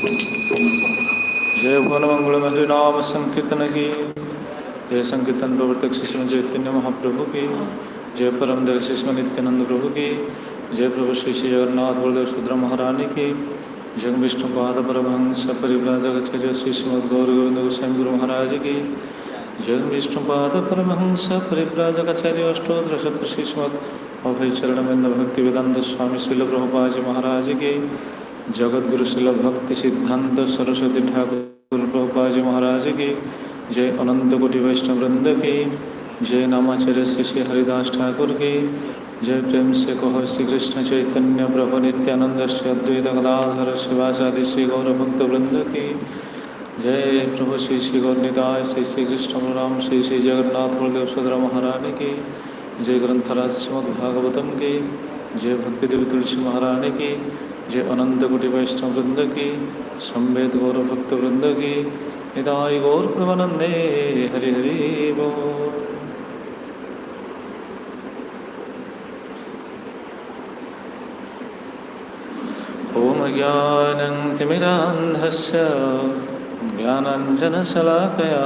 जय भुवन मंगल हरि नाम संकीर्तन की जय। संकीर्तन प्रवर्तक शिष्य चैतन्य महाप्रभु की जय। परम दर शिष्य नित्यानंद प्रभु की जय। प्रभु श्री श्री जगन्नाथ बलदेव सुभद्रा महारानी की जय। विष्णुपाद परमहंस परिव्राजकाचार्य श्री श्रीमद् गौर गोविंद गोस्वामी गुरु महाराज की जय। विष्णुपाद परमहंस परिव्राजकाचार्य अष्टोत्तर शत श्री श्रीमद् अभय चरणमेंद्र भक्ति वेदांत स्वामी श्रील प्रभुपाद जी महाराज की जगत गुरु श्रील भक्ति सिद्धांत सरस्वती ठाकुर प्रभुपाद जी महाराज की जय। अनंत कोटि वैष्णव वृंद की जय। नामाचार्य श्री श्री हरिदास ठाकुर की जय। प्रेम से कहो श्री कृष्ण चैतन्य प्रभु नित्यानंद श्री अद्वैत गदाधर शिवासादि श्री गौर भक्त वृंद की जय। प्रभु श्री श्री गौरनिताय श्री श्री कृष्ण बलराम श्री श्री जगन्नाथ बलदेव सुभद्रा महारानी की जय। ग्रंथराज श्रीमद् भागवतम की जय। भक्ति देवी तुलसी महारानी की जय। अनंत कोटि वैष्णव वृंद की संवेद गौर भक्त वृंद की निताय गौर प्रेमानंदे हरि हरि बोल। ओम ज्ञानं तिमिरान्धस्य ज्ञानाञ्जनशलाकया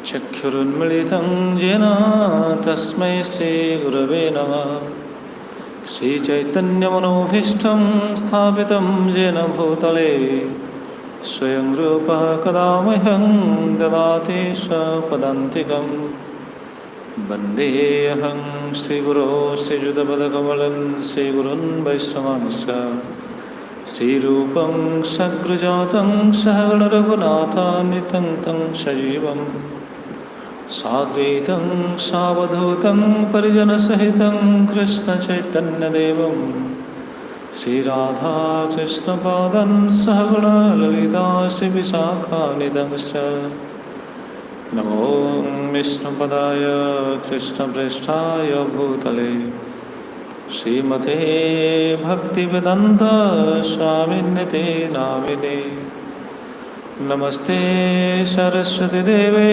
चक्षुरुन्मिलितं येन तस्मै श्रीगुरवे नमः। श्रीचैतन्यमनोभीष्टं स्थापितं येन भूतले स्वयं रूपः कदा मह्यं ददाति स्वपदान्तिकं। वन्देऽहं श्रीगुरो श्रीयुतपदकमलं श्रीगुरुन् वैष्णवांश्च श्रीरूपं सग्रजातं सहगणरघुनाथान्वितं तं सजीवं साद्वैतं सावधूतं परिजनसहितं कृष्णचैतन्यदेवं श्रीराधाकृष्णपादं सहगणा ललिता श्रीविशाखान्वितंश्च। नमो विष्णुपदाय कृष्णप्रेष्ठाय भूतले श्रीमते भक्तिवेदान्त स्वामिन्निते नामिने। नमस्ते सरस्वती देवे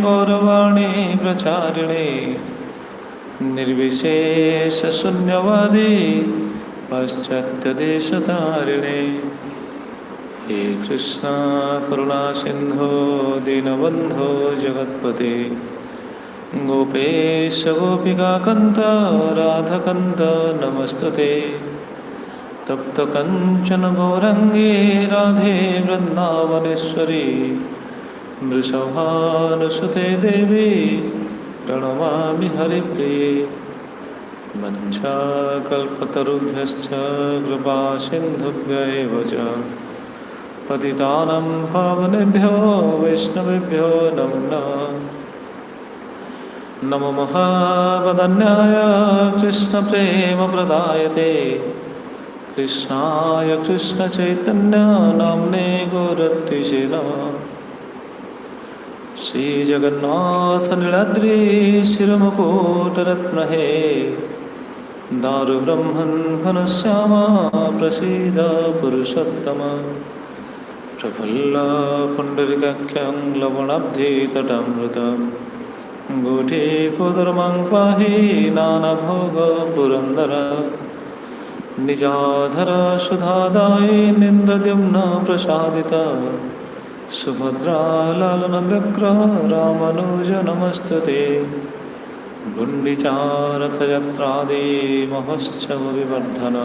गौरवाणी प्रचारिणे निर्विशेषशून्यवादी पाश्चात्यदेशतारिणे। हे कृष्ण करुणा सिंधो दीनबंधो जगत्पते गोपेश गोपिकाकन्त राधाकन्त नमस्तुते। तप्त कंचन गौरंगी राधे वृंदावनेश्वरी वृषभानुसुते देवी प्रणमामि हरिप्रिये। वंशाकल्पतरुभ्यश्च कृपा सिन्धुभ्य एव च पतितानां पावनेभ्यो वैष्णवेभ्यो नमो नमः। नमो महावदन्याय कृष्णप्रेमप्रदायते कृष्णाय कृष्णचैतन्य नाम्ने गौरत्विषे नमः। श्रीजगन्नाथ नीलाद्रि शिरमुकुटरत्नहे दारुब्रह्मन् घनश्यामा प्रसीद पुरुषोत्तम। प्रफुल्ल पुण्डरीकाख्यं लवणाब्धितटामृतं गुढीकोदरमां पाहि नानाभोग पुरन्दर। निजाधर सुधादायि निन्द्रद्युम्न प्रसादित सुभद्रा लालन व्यग्र रामानुज नमस्तुते। गुण्डिचारथयात्रादि महोत्सव विवर्धन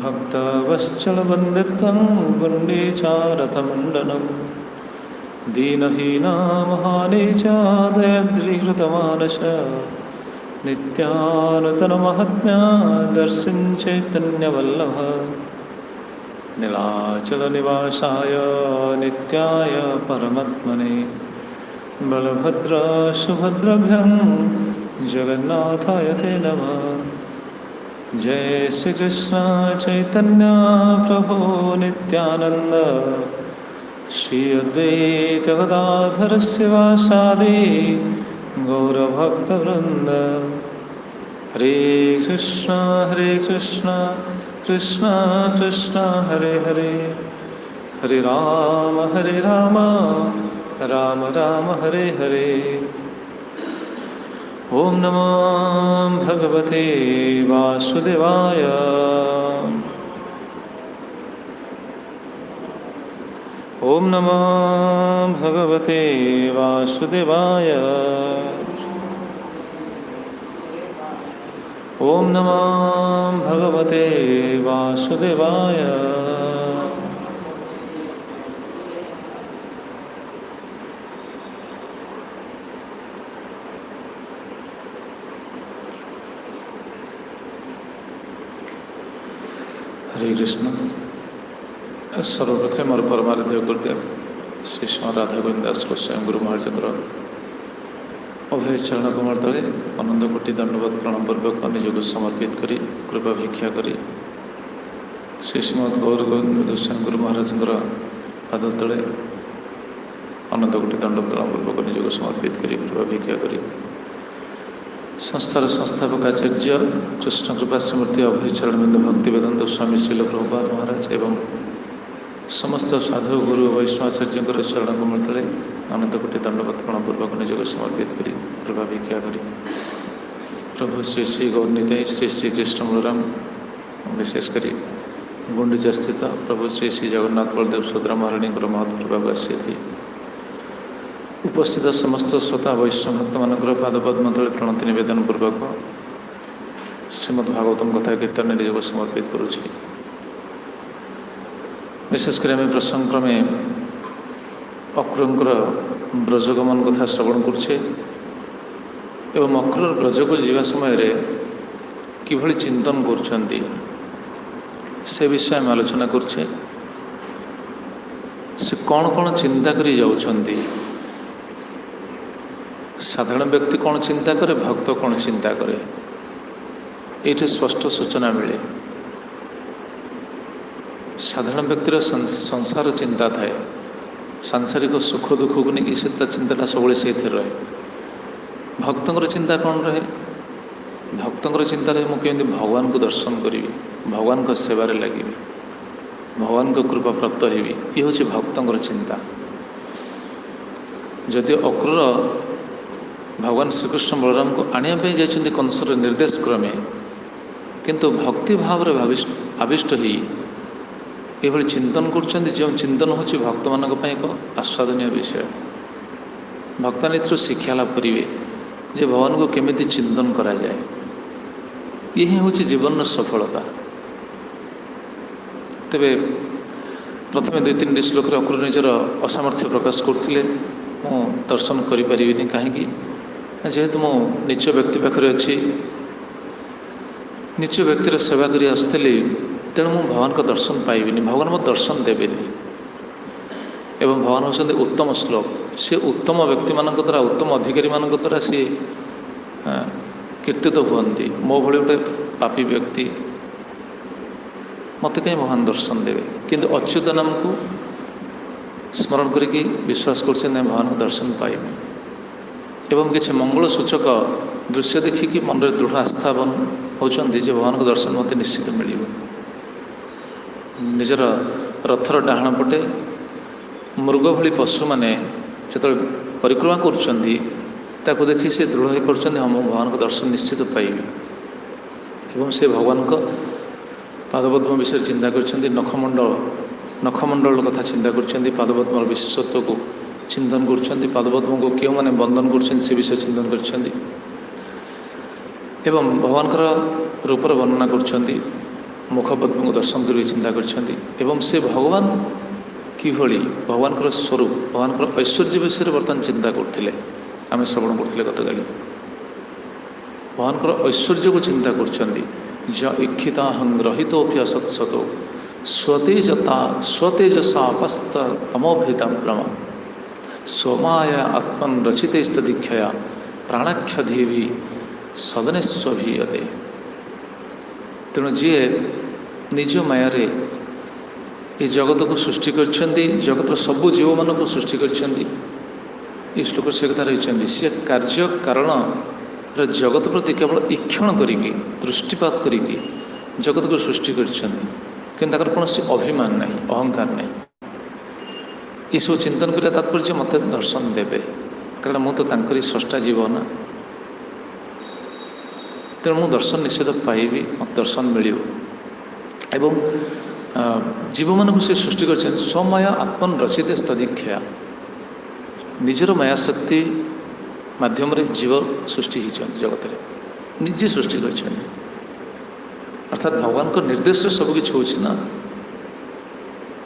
भक्तवत्सलवन्दितं गुण्डिचारथमण्डनं। दीनहीना महानीच दयद्रीकृतमानस नित्यानतनमहात्म्या दर्शिं चैतन्यवल्लभ। नीलाचलनिवासाय नित्याय परमात्मने बलभद्र सुभद्रभ्यं जगन्नाथाय ते नमः। जय श्री कृष्ण चैतन्य प्रभु नित्यानंद श्री अद्वैत गदाधर शिवासादि गौरभक्तवृंद। हरे कृष्ण कृष्ण कृष्ण हरे हरे हरे राम राम राम हरे हरे। ओम नमो भगवते वासुदेवाय। ओम नमो भगवते वासुदेवाय। ओम नमो भगवते वासुदेवाय। हरे कृष्ण। सर्वप्रथम और परमाराध्य गुरुदेव श्री श्री राधा गोविंद दास को स्वयं गुरु महाराज अभय चरण कमल तले अनंत कोटि दंडवत प्रणाम पूर्वक निजक समर्पित करी कृपा भिक्षा करी श्री श्रीमद गौर गोविंद गोस्वामी गुरु महाराज पाद तले अनंत कोटि दंडवत प्रणाम पूर्वक निजक समर्पित करी कृपा भिक्षा करी संस्थार संस्थापक आचार्य कृष्ण कृपा स्मृति अभय चरणबिंद भक्ति वेदांत स्वामी श्रील प्रभुपाद महाराज एवं समस्त साधु गुरु वैष्णवाचार्य चरण कमल तले अनंत कोटि दंडवत प्रणाम पूर्वक निजक समर्पित करी कृपा भिक्षा करी प्रभु श्री श्री गौरनीताई श्री श्री कृष्ण बलराम विशेषकर गुंडीचा स्थित प्रभु श्री श्री जगन्नाथ बलदेव सुभद्रा महाराणी महत् कृपा आसी उपस्थित समस्त श्रोता वैष्णव भक्त मानकर पादपद्म तले प्रणति निवेदन पूर्वक श्रीमद् भागवतम कथा कीर्तन निजक समर्पित करुछि। विशेषकर आम प्रसंग क्रमे अक्रूरंकर ब्रजगमन कथा श्रवण करुछे एवं अक्रूर ब्रज को जीवा समय किभଳି चिंतन करुछंती से विषय में आलोचना करुछे। से कौन कौन चिंता करी जाउछंती, साधारण व्यक्ति कौन चिंता करे, भक्त कौन चिंता करे, ये स्पष्ट सूचना मिले। साधारण व्यक्तिर संसार चिंता थाए, सांसारिक सुख दुख को नहीं कि चिंता सब से रहे। भक्तर चिंता कौन रहे, भक्तर चिंता रहे मुझे भगवान को दर्शन करी, भगवान को सेवार लगी, भगवान को कृपा प्राप्त होवी, ये हूँ भक्तर चिंता। जदि अक्रूर भगवान श्रीकृष्ण बलराम को आने जाइछन्ति कंसर निर्देश क्रमे, किंतु भक्ति भाव आविष्ट ही ये चिंतन कर जो चिंतन हूँ भक्त मान एक आस्वादनीय विषय। भक्तान शिक्षा लाभ करेंगे जे भगवान को केमिति चिंतन करा जाए, यही हूँ जीवन सफलता। तेबे प्रथम 2-3 श्लोक अक्रूर निजर असामर्थ्य प्रकाश करते मु दर्शन करें कहीं जेहेतु मु नीच व्यक्ति पाखे अच्छी, नीच व्यक्तिर सेवा कर आसुली, तेणु मु भगवान को दर्शन पाइबिनी, भगवान मो दर्शन देवेनि। एवं भगवान होते उत्तम श्लोक, सी उत्तम व्यक्ति मान द्वारा उत्तम अधिकारी मान द्वारा सी कीर्तित हुअन्ति। मो भली गोटे पापी व्यक्ति मत कहीं भगवान दर्शन देवे, किंतु अच्युत नाम को स्मरण करके विश्वास कर भगवान को दर्शन पाइबे एवं किसी मंगल सूचक दृश्य देखिकी मन में दृढ़ आस्था होती भगवान को दर्शन मत निश्चित मिल। निजर रथर डाहाण पटे मृग भली पशु मैंने जो परिक्रमा कर देखी से दृढ़ हो पड़ते हम भगवान को दर्शन निश्चित पाइबे। एवं से भगवान को पादपद्म विषय चिंता कर नखमंडल कथा चिंता कर पादपद्म विशेषत्व को चिंतन कर पादपद्म को क्यों मैंने बंधन कर विषय चिंतन कर भगवान रूपर वर्णना कर मुखपद्म को दर्शन कर चिंता कर से भगवान किभली भगवान स्वरूप भगवान ऐश्वर्य विषय बर्तमान चिंता करते आम श्रवण करते गतकाली भगवान ऐश्वर्य को चिंता कर इक्षिता हंग्रहितोभ्य सत्सतो स्वतेजसापस्त अमोभिता ब्रह्म स्वमाया आत्मन रचिते दीक्षया प्राणाख्यधीवी सदने स्वभीयते। तेणु जी निज मायारे ये जगत को सृष्टि कर जगत सबू जीव मान को सृष्टि कर श्लोक से कथा रही सी कार्य कारण जगत प्रति केवल ईक्षण करी दृष्टिपात करी जगत को सृष्टि कर कौन अभिमान नहीं अहंकार नहीं। ये सब चिंतन कर तात्पर्य मत दर्शन देवे कारण मु तो स्रष्टा जीव ना, तेणु मु दर्शन निश्चित पाइबी, मत दर्शन मिल। जीव मानक से सृष्टि कर स्वमाया आत्मन रचिते तदीक्षा निजर माया शक्ति माध्यम जीव सृष्टि जगत में निजे सृष्टि कर अर्थात भगवान को निर्देश सबकि होना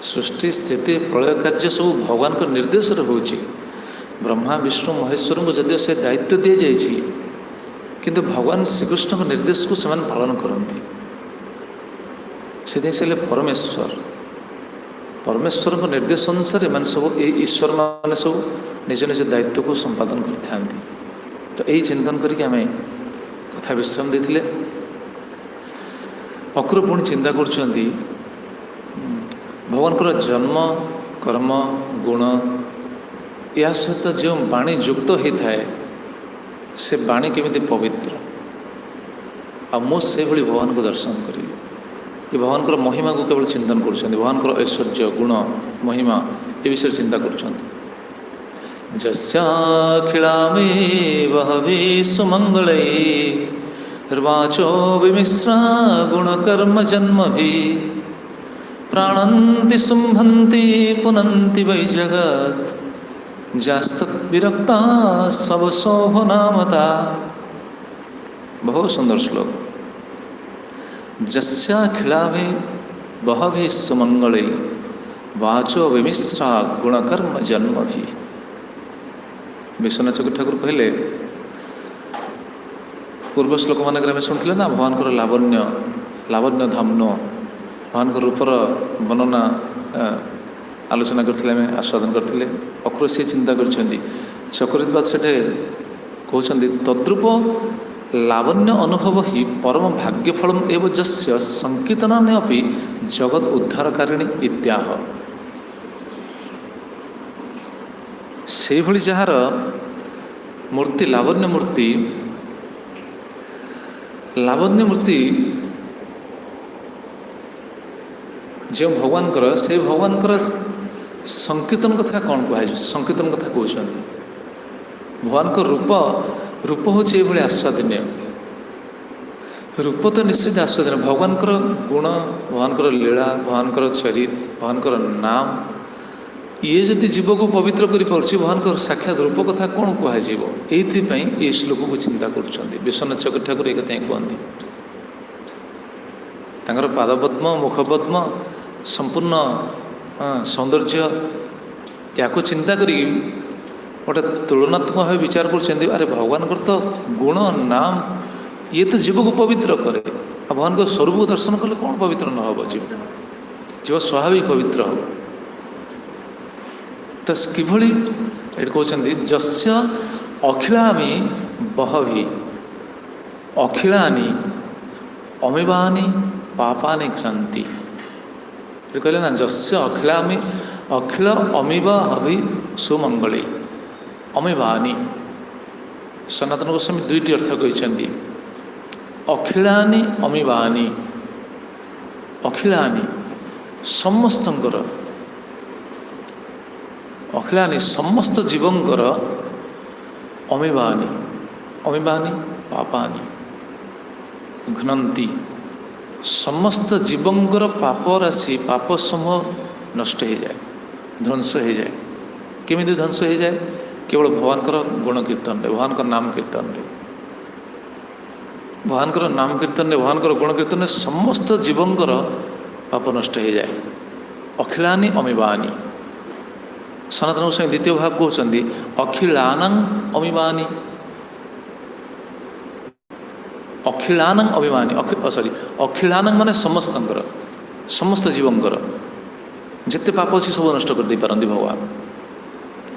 सृष्टि स्थिति प्रलय कार्य सब भगवान को निर्देश हो ब्रह्मा विष्णु महेश्वर को जदिव से दायित्व दी जाइए किंतु भगवान श्रीकृष्ण को निर्देश को से पालन करती से परमेश्वर परमेश्वर को निर्देश अनुसार मान सब ईश्वर मान सब निज निज दायित्व को संपादन कर तो यही चिंतन करके आम कथा विश्राम देते अक्र पुणी चिंता कर भगवान को जन्म कर्म गुण या सहित जो बाणी युक्त होता है से बाणी केमिति पवित्र मुझे भगवान को दर्शन करी ये भगवान को महिमा को केवल चिंतन कर भगवान को ऐश्वर्य गुण महिमा ये विषय चिंता कर जस्याखिलामे बहवे सुमंगलैर्वाचो विमिश्रा गुणकर्म जन्मभि प्राणन्ति शुम्भन्ति पुनन्ति वै जगत् जास्तद्विरक्ता सब शोभनामता। बहुत सुंदर श्लोक। जस्याखिलाभि बहभि सुमंगले वाचो विमिश्रा गुणकर्म जन्मभि। विश्वनाथ चक्रवर्ती ठाकुर कहले पूर्व श्लोक मान शुणुले ना भगवान को लावण्य लावण्य धाम्न भगवान को रूपर वर्णना आलोचना करते आस्वादन करते अक्र से चिंता कर चक्रवर्ती से कहते तद्रूप लावण्य अनुभव ही परम भाग्यफल एवं जस्य संकीर्तनानि अपि जगत उद्धारकारिणी इत्याह। से भली जार मूर्ति लावण्य मूर्ति जो भगवान कर से भगवान कर संकीर्तन कथा कौन कह संकीर्तन कथा कहते भगवान को रूप हूँ ये आस्वादनीय रूप तो निश्चित आस्वादनीय भगवान कर गुण भगवान कर लीला भगवान कर चरित भगवान कर नाम ये जदि जीव को पवित्र कर भगवान को साक्षात रूप कथा कौन कह ये श्लोक को चिंता कर विश्वनाथ चक्रवर्ती ठाकुर एक कहते तांकर पादपद्म मुखपद्म संपूर्ण सौंदर्य या चिंता करी गोटे तुलनात्मक भाव विचार कर अरे भगवान को तो गुण नाम ये तो जीव को पवित्र करे भगवान को स्वरूप को दर्शन कले कौन पवित्र न हो जीव स्वाभाविक पवित्र हो तो किभली ये कहते जस्य अखिलामी बहवी अखिलानी अमीबानी पापानि घ्नन्ति कहले ना जस्य अखिलामी अखिल अमीबा हवि सुमंगली अमीबानी सनातन गोस्वामी दुईटी अर्थ कहते अखिलानी अमीबानी अखिलानी समस्तंकर अखिलानी समस्त जीवंकर अमीबानी अमीबानी पापानी घ्नन्ति समस्त जीवंकर पाप राशि पाप समूह नष्ट हो जाए ध्वंस हो जाए केमिति ध्वंस हो जाए केवल भगवान गुण कीर्तन भगवान नाम कीर्तन भगवान नाम कीर्तन भगवान गुण कीर्तन समस्त जीवंकर पाप नष्ट हो जाए अखिलानी अमीबानी सनातन गोस्वामी द्वितीय भाव कहते अखिलानां अमीबानी अखिलानां अभिमानी सॉरी अखिलानां माने समस्तंकर समस्त जीवंकर जिते पाप अच्छी सब नष्ट कर दे पारंती भगवान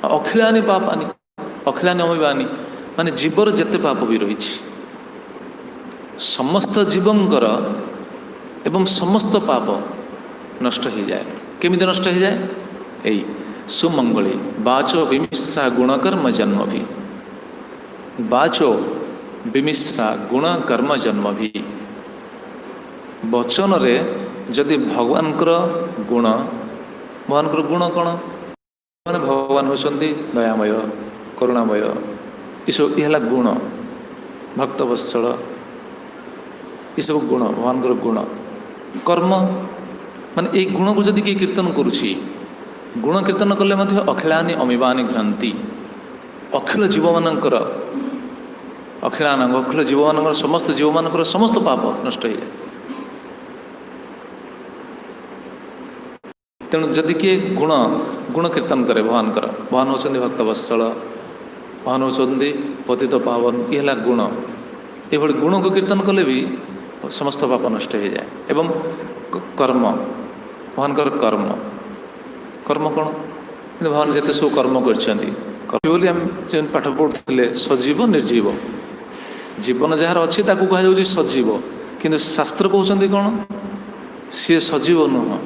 अखिलानी पापानी अखिलानी अभिमानी माने जीवर जिते पाप भी रही समस्त जीवंकर एवं समस्त पाप नष्ट हो जाए केमिति नष्ट हो जाए यही सुमंगली बाचो विमिश्रा गुणकर्म जन्म भी बाचो विमिश्रा गुण कर्म जन्म भी वचन रे जदि भगवान गुण भगवान गुण कौन माने भगवान होती दयामय करुणामय ये गुण भक्तवत्सल ये सब गुण भगवान गुण कर्म ମାନେ ଏଇ ଗୁଣକୁ ଯଦି କିଏ କୀର୍ତ୍ତନ କରୁଛି, ଗୁଣ କୀର୍ତ୍ତନ କଲେ ମଧ୍ୟ ଅଖିଳାନି ଅମିବାନି ଘ୍ରାନ୍ତି, ଅଖିଳ ଜୀବମାନଙ୍କର ଅଖିଳ ଜୀବମାନଙ୍କର ସମସ୍ତ ଜୀବମାନଙ୍କର ସମସ୍ତ ପାପ ନଷ୍ଟ ହେଇଯାଏ। ତେଣୁ ଯଦି କିଏ ଗୁଣ କୀର୍ତ୍ତନ କରେ ଭଗବାନଙ୍କର, ଭଗବାନ ହେଉଛନ୍ତି ଭକ୍ତ ବତ୍ସଳ, ଭଗବାନ ହେଉଛନ୍ତି ପତିତ ପାବନ, ଇଏ ହେଲା ଗୁଣ। ଏଭଳି ଗୁଣକୁ କୀର୍ତ୍ତନ କଲେ ବି ସମସ୍ତ ପାପ ନଷ୍ଟ ହେଇଯାଏ। ଏବଂ କର୍ମ, ଭଗବାନଙ୍କର କର୍ମ କ'ଣ? କିନ୍ତୁ ଭଗବାନ ଯେତେ ସବୁ କର୍ମ କରିଛନ୍ତି, ବୋଲି ଆମେ ଯେମିତି ପାଠ ପଢ଼ୁଥିଲେ ସଜୀବ ନିର୍ଜୀବ, ଜୀବନ ଯାହାର ଅଛି ତାକୁ କୁହାଯାଉଛି ସଜୀବ, କିନ୍ତୁ ଶାସ୍ତ୍ର କହୁଛନ୍ତି କ'ଣ? ସିଏ ସଜୀବ ନୁହଁ।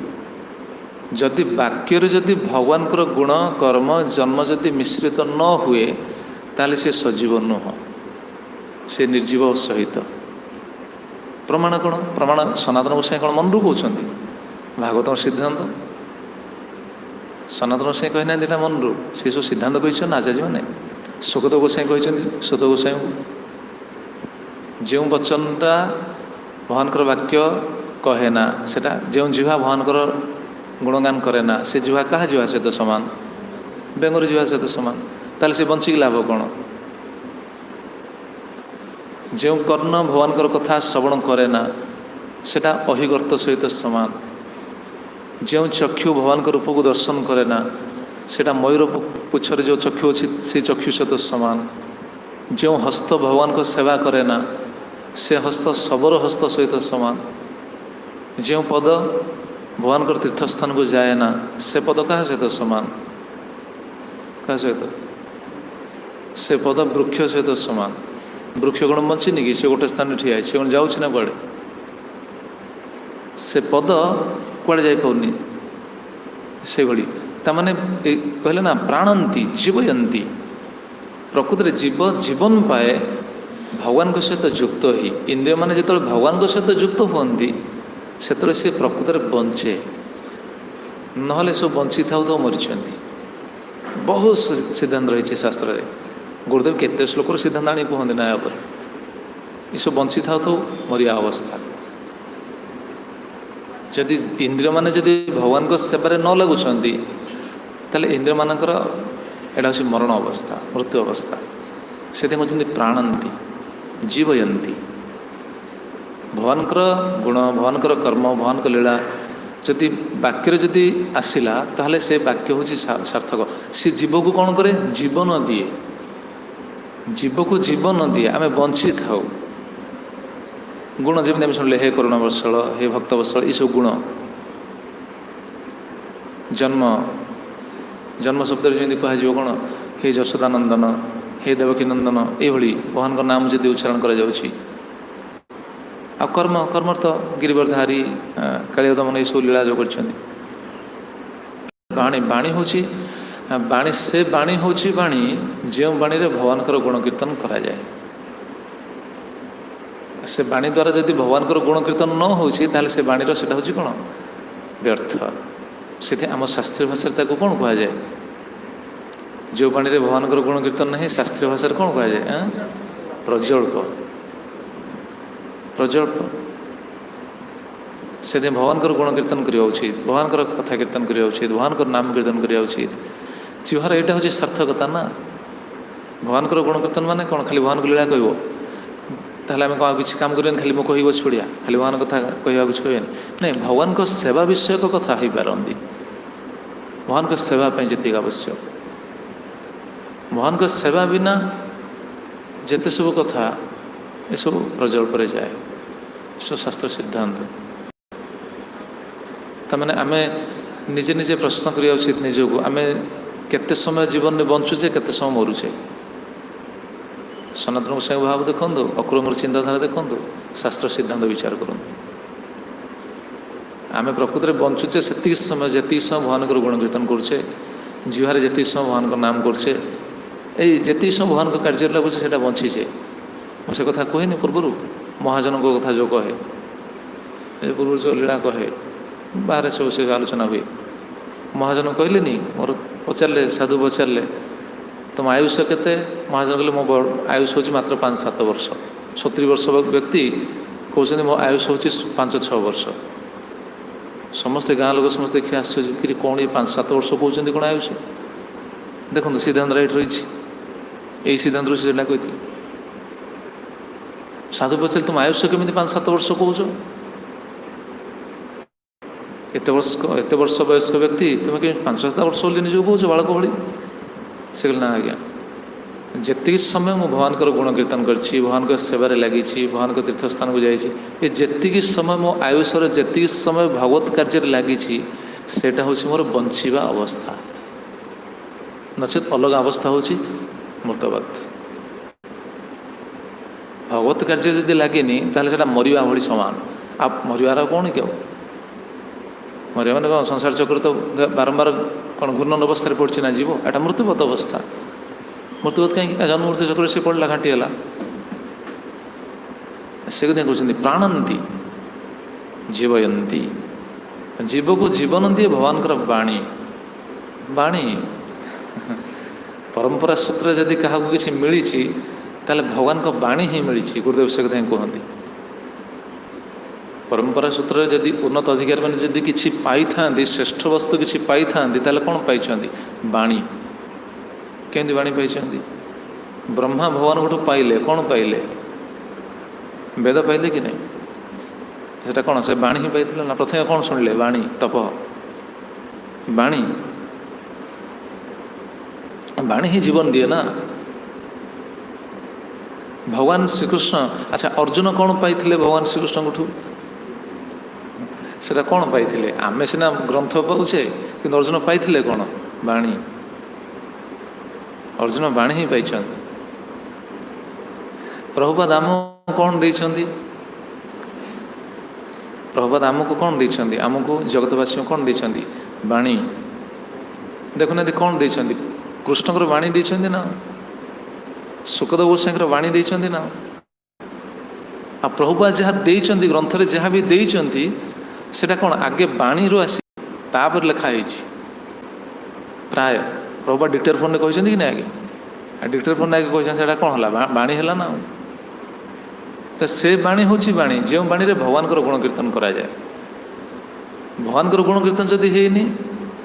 ଯଦି ବାକ୍ୟରେ ଯଦି ଭଗବାନଙ୍କର ଗୁଣ କର୍ମ ଜନ୍ମ ଯଦି ମିଶ୍ରିତ ନ ହୁଏ ତାହେଲେ ସେ ସଜୀବ ନୁହଁ, ସେ ନିର୍ଜୀବ ସହିତ। ପ୍ରମାଣ କ'ଣ? ପ୍ରମାଣ ସନାତନ ଗୋସାଇଁ କ'ଣ ମନରୁ କହୁଛନ୍ତି? ଭାଗବତ ସିଦ୍ଧାନ୍ତ ସନାତନ ଗୋସାଇଁ କହିନାହାନ୍ତି ଏଇଟା ମନରୁ, ସେ ସବୁ ସିଦ୍ଧାନ୍ତ କହିଛନ୍ତି ଆଚାର୍ଯ୍ୟମାନେ। ସୁଗତ ଗୋସାଇଁ କହିଛନ୍ତି, ସୁତ ଗୋସାଇଁଙ୍କୁ ଯେଉଁ ବଚନଟା ଭଗବାନଙ୍କର ବାକ୍ୟ କହେ ନା, ସେଟା ଯେଉଁ ଜିହ୍ବା ଭଗବାନଙ୍କର ଗୁଣଗାନ କରେ ନା, ସେ ଜିହ୍ବା କାହା ଜିହ୍ବା ସହିତ ସମାନ? ବେଙ୍ଗର ଜିହ୍ବା ସହିତ ସମାନ। ତାହେଲେ ସେ ବଞ୍ଚିକି ଲାଭ କ'ଣ? ଯେଉଁ କର୍ଣ୍ଣ ଭଗବାନଙ୍କର କଥା ଶ୍ରବଣ କରେ ନା, ସେଟା ଅହିଗର୍ତ୍ତ ସହିତ ସମାନ। ଯେଉଁ ଚକ୍ଷୁ ଭଗବାନଙ୍କ ରୂପକୁ ଦର୍ଶନ କରେ ନା, ସେଟା ମୟୂର ପୁଚ୍ଛରେ ଯେଉଁ ଚକ୍ଷୁ ଅଛି ସେ ଚକ୍ଷୁ ସହିତ ସମାନ। ଯେଉଁ ହସ୍ତ ଭଗବାନଙ୍କ ସେବା କରେ ନା, ସେ ହସ୍ତ ଶବର ହସ୍ତ ସହିତ ସମାନ। ଯେଉଁ ପଦ ଭଗବାନଙ୍କର ତୀର୍ଥସ୍ଥାନକୁ ଯାଏ ନା, ସେ ପଦ କାହା ସହିତ ସମାନ? କାହା ସହିତ? ସେ ପଦ ବୃକ୍ଷ ସହିତ ସମାନ। ବୃକ୍ଷ କ'ଣ ବଞ୍ଚିନି କି? ସେ ଗୋଟେ ସ୍ଥାନରେ ଠିଆ ହେଇଛି, ସେ କ'ଣ ଯାଉଛି ନା କୁଆଡ଼େ? ସେ ପଦ କୁଆଡ଼େ ଯାଇପାରୁନି। ସେଭଳି ତାମାନେ କହିଲେ ନା ପ୍ରାଣନ୍ତି ଜୀବୟନ୍ତି, ପ୍ରକୃତରେ ଜୀବନ ପାଏ ଭଗବାନଙ୍କ ସହିତ ଯୁକ୍ତ ହୋଇ। ଇନ୍ଦ୍ରିୟମାନେ ଯେତେବେଳେ ଭଗବାନଙ୍କ ସହିତ ଯୁକ୍ତ ହୁଅନ୍ତି ସେତେବେଳେ ସେ ପ୍ରକୃତରେ ବଞ୍ଚେ, ନହେଲେ ସବୁ ବଞ୍ଚିଥାଉ ତ ମରିଛନ୍ତି। ବହୁତ ସିଦ୍ଧାନ୍ତ ରହିଛି ଶାସ୍ତ୍ରରେ। ଗୁରୁଦେବ କେତେ ଶ୍ଲୋକର ସିଦ୍ଧାନ୍ତ ଆଣି କୁହନ୍ତି ନା ୟା ଉପରେ। ଏସବୁ ବଞ୍ଚିଥାଉ ତ ମରିବା ଅବସ୍ଥା। ଯଦି ଇନ୍ଦ୍ରିୟମାନେ ଯଦି ଭଗବାନଙ୍କ ସେବାରେ ନ ଲାଗୁଛନ୍ତି ତାହେଲେ ଇନ୍ଦ୍ରିୟମାନଙ୍କର ଏଇଟା ହେଉଛି ମରଣ ଅବସ୍ଥା, ମୃତ୍ୟୁ ଅବସ୍ଥା। ସେଥିପାଇଁ କହୁଛନ୍ତି ପ୍ରାଣନ୍ତି ଜୀବୟନ୍ତି। ଭଗବାନଙ୍କର ଗୁଣ, ଭଗବାନଙ୍କର କର୍ମ, ଭଗବାନଙ୍କ ଲୀଳା ଯଦି ବାକ୍ୟରେ ଯଦି ଆସିଲା ତାହେଲେ ସେ ବାକ୍ୟ ହେଉଛି ସାର୍ଥକ। ସେ ଜୀବକୁ କ'ଣ କରେ? ଜୀବନ ଦିଏ। ଜୀବକୁ ଜୀବନ ଦିଏ, ଆମେ ବଞ୍ଚିଥାଉ। ଗୁଣ ଯେମିତି ଆମେ ଶୁଣିଲେ ହେ କରୁଣ ବତ୍ସଳ, ହେ ଭକ୍ତ ବତ୍ସଳ, ଏସବୁ ଗୁଣ। ଜନ୍ମ ଶବ୍ଦରେ ଯେମିତି କୁହାଯିବ କ'ଣ? ହେ ଯଶୋଦାନନ୍ଦନ, ହେ ଦେବକୀ ନନ୍ଦନ, ଏଇଭଳି ଭଗବାନଙ୍କ ନାମ ଯଦି ଉଚ୍ଚାରଣ କରାଯାଉଛି। ଆଉ କର୍ମ ତ ଗିରିବରଧାରୀ, କାଳିଆ ଦମନ, ଏସବୁ ଲୀଳା ଯୋଉ କରିଛନ୍ତି। ବାଣୀ ହେଉଛି ସେ ବାଣୀ ହେଉଛି ବାଣୀ ଯେଉଁ ବାଣୀରେ ଭଗବାନଙ୍କର ଗୁଣ କୀର୍ତ୍ତନ କରାଯାଏ। ସେ ବାଣୀ ଦ୍ୱାରା ଯଦି ଭଗବାନଙ୍କର ଗୁଣ କୀର୍ତ୍ତନ ନ ହେଉଛି ତାହେଲେ ସେ ବାଣୀର ସେଇଟା ହେଉଛି କ'ଣ? ବ୍ୟର୍ଥ। ସେଥିପାଇଁ ଆମ ଶାସ୍ତ୍ରୀୟ ଭାଷାରେ ତାକୁ କ'ଣ କୁହାଯାଏ? ଯେଉଁ ବାଣୀରେ ଭଗବାନଙ୍କର ଗୁଣ କୀର୍ତ୍ତନ ନାହିଁ ଶାସ୍ତ୍ରୀୟ ଭାଷାରେ କ'ଣ କୁହାଯାଏ? ପ୍ରଜଳ୍ପ। ସେଥିପାଇଁ ଭଗବାନଙ୍କର ଗୁଣ କୀର୍ତ୍ତନ କରିବା ଉଚିତ, ଭଗବାନଙ୍କର କଥା କୀର୍ତ୍ତନ କରିବା ଉଚିତ, ଭଗବାନଙ୍କର ନାମ କୀର୍ତ୍ତନ କରିବା ଉଚିତ। ଜିହ୍ବାର ଏଇଟା ହେଉଛି ସାର୍ଥକତା ନା। ଭଗବାନଙ୍କର ଗୁଣ କୀର୍ତ୍ତନ ମାନେ କ'ଣ? ଖାଲି ଭଗବାନଙ୍କ ଲୀଳା କହିବ ତାହେଲେ ଆମେ କ'ଣ କିଛି କାମ କରିବାନି? ଖାଲି ମୁଁ କହିବି ବସି ପଡ଼ିଆ, ଖାଲି ଭଗବାନଙ୍କ କଥା କହିବାକୁ କିଛି କହିବାନି? ନାଇଁ, ଭଗବାନଙ୍କ ସେବା ବିଷୟକ କଥା ହେଇପାରନ୍ତି। ଭଗବାନଙ୍କ ସେବା ପାଇଁ ଯେତିକି ଆବଶ୍ୟକ। ଭଗବାନଙ୍କ ସେବା ବିନା ଯେତେ ସବୁ କଥା ଏସବୁ ପ୍ରଜଳ୍ପରେ ଯାଏ। ଏସବୁ ଶାସ୍ତ୍ର ସିଦ୍ଧାନ୍ତ। ତାମାନେ ଆମେ ନିଜେ ପ୍ରଶ୍ନ କରିବା ଉଚିତ ନିଜକୁ, ଆମେ କେତେ ସମୟ ଜୀବନରେ ବଞ୍ଚୁଛେ, କେତେ ସମୟ ମରୁଛେ। ସନାତନ ଗୋସାଇଁ ଭାବ ଦେଖନ୍ତୁ, ଅକ୍ରମର ଚିନ୍ତାଧାରା ଦେଖନ୍ତୁ, ଶାସ୍ତ୍ର ସିଦ୍ଧାନ୍ତ ବିଚାର କରନ୍ତୁ। ଆମେ ପ୍ରକୃତରେ ବଞ୍ଚୁଛେ ସେତିକି ସମୟ ଯେତିକି ସମୟ ଭଗବାନଙ୍କର ଗୁଣ କୀର୍ତ୍ତନ କରୁଛେ, ଜିହ୍ବାରେ ଯେତିକି ସମୟ ଭଗବାନଙ୍କ ନାମ କରୁଛେ, ଏଇ ଯେତିକି ସମୟ ଭଗବାନଙ୍କ କାର୍ଯ୍ୟରେ ଲାଗୁଛେ ସେଇଟା ବଞ୍ଚିଛେ। ମୁଁ ସେ କଥା କହେନି ପୂର୍ବରୁ, ମହାଜନଙ୍କ କଥା ଯେଉଁ କହେ, ଏ ପୂର୍ବରୁ ଯେଉଁ ଲୀଳା କହେ, ବାହାରେ ସବୁ ସେ ଆଲୋଚନା ହୁଏ। ମହାଜନ କହିଲେନି, ମୋର ପଚାରିଲେ, ସାଧୁ ପଚାରିଲେ ତୁମ ଆୟୁଷ କେତେ? ମହାଜନ କହିଲେ ମୋ ଆୟୁଷ ହେଉଛି ମାତ୍ର 5-7 ବର୍ଷ। 70 ବର୍ଷ ବ୍ୟକ୍ତି କହୁଛନ୍ତି ମୋ ଆୟୁଷ ହେଉଛି 5-6 ବର୍ଷ। समस्ते गाँ लोक समस्त देखिए आश्चर्य कि कौन ये 5-7 वर्ष कहते कौन आयुष देखो सिद्धांत राइट रही यही सिद्धांत से कही साधु पचारे तुम आयुष्य केमी 5-7 वर्ष कौच एत वर्ष वयस्क व्यक्ति तुम कमी 5-7 वर्ष बोली निज कौच बालक भाई से कहले ना आज्ञा जी समय मु भगवान गुण कीर्तन करी भगवान सेवार लगी भगवान तीर्थस्थान को जाइए जी समय मो आयुषर जी समय भगवत कार्य लगी सेटा हूँ मोर बंचवा अवस्था नचेत अलग अवस्था हूँ मृतबाद भगवत कार्य जदि लगे ताले सेटा मरिया भली समान आप मरिवार कौन कि मरिया मैंने कौन संसार चक्र तो बारंबार कौन घूर्णन अवस्था पड़ी ना जीव एटा मृत्युबत अवस्था मृत्युबत कहीं जन्म मृत्यु चक्र से पड़ा घाटीगला से कहते प्राणंती जीवयंती जीव को जीवन दिए भगवान बाणी बाणी परंपरा सूत्र जदि क्या किसी मिली ताले भगवान को बाणी ही मिली गुरुदेव से कहते परंपरा सूत्र जदि उन्नत अधिकारी मैंने जदि किसी पाई था श्रेष्ठ वस्तु किसी पाई था कौन पाई बाणी केंदी बाणी पाई ब्रह्मा भगवान गोटू पाइले कौन पाइले वेद पाइले कि नहीं सेटा कौन से बाणी ही पाई ना प्रथम कौन शुणिले बाणी तप बाणी बाणी ही जीवन दिए ना भगवान श्रीकृष्ण अच्छा अर्जुन कौन पाई भगवान श्रीकृष्ण ठू सेटा कौन पाई आमे सीना ग्रंथ पाऊे कि अर्जुन पाई कौन बाणी अर्जुन बाणी ही पाई प्रभुपाद आम कौन देइछंती प्रभुपाद आमको कौन देइछंती आमको जगतवासी कौन देइछंती बाणी देखुना कौन देइछंती कृष्णकर बाणी देइछंती ना सुखदेव गोस्वाईंकर बाणी देइछंती ना आ प्रभुपाद जहाँ देइछंती ग्रंथ रे जहाँ भी देइछंती सेटा कौन आगे बाणी रो आसी तापर लिखा है प्राय प्रभुपाद डिक्टेर फोन कहते कि नहीं आगे डिक्टेर फोन आगे कहते कौन है बाणी है ना तो से बाणी हूँ बाणी जो बाणी रे भगवान गुण कीर्तन करा जाए भगवान गुण कीर्तन जदि है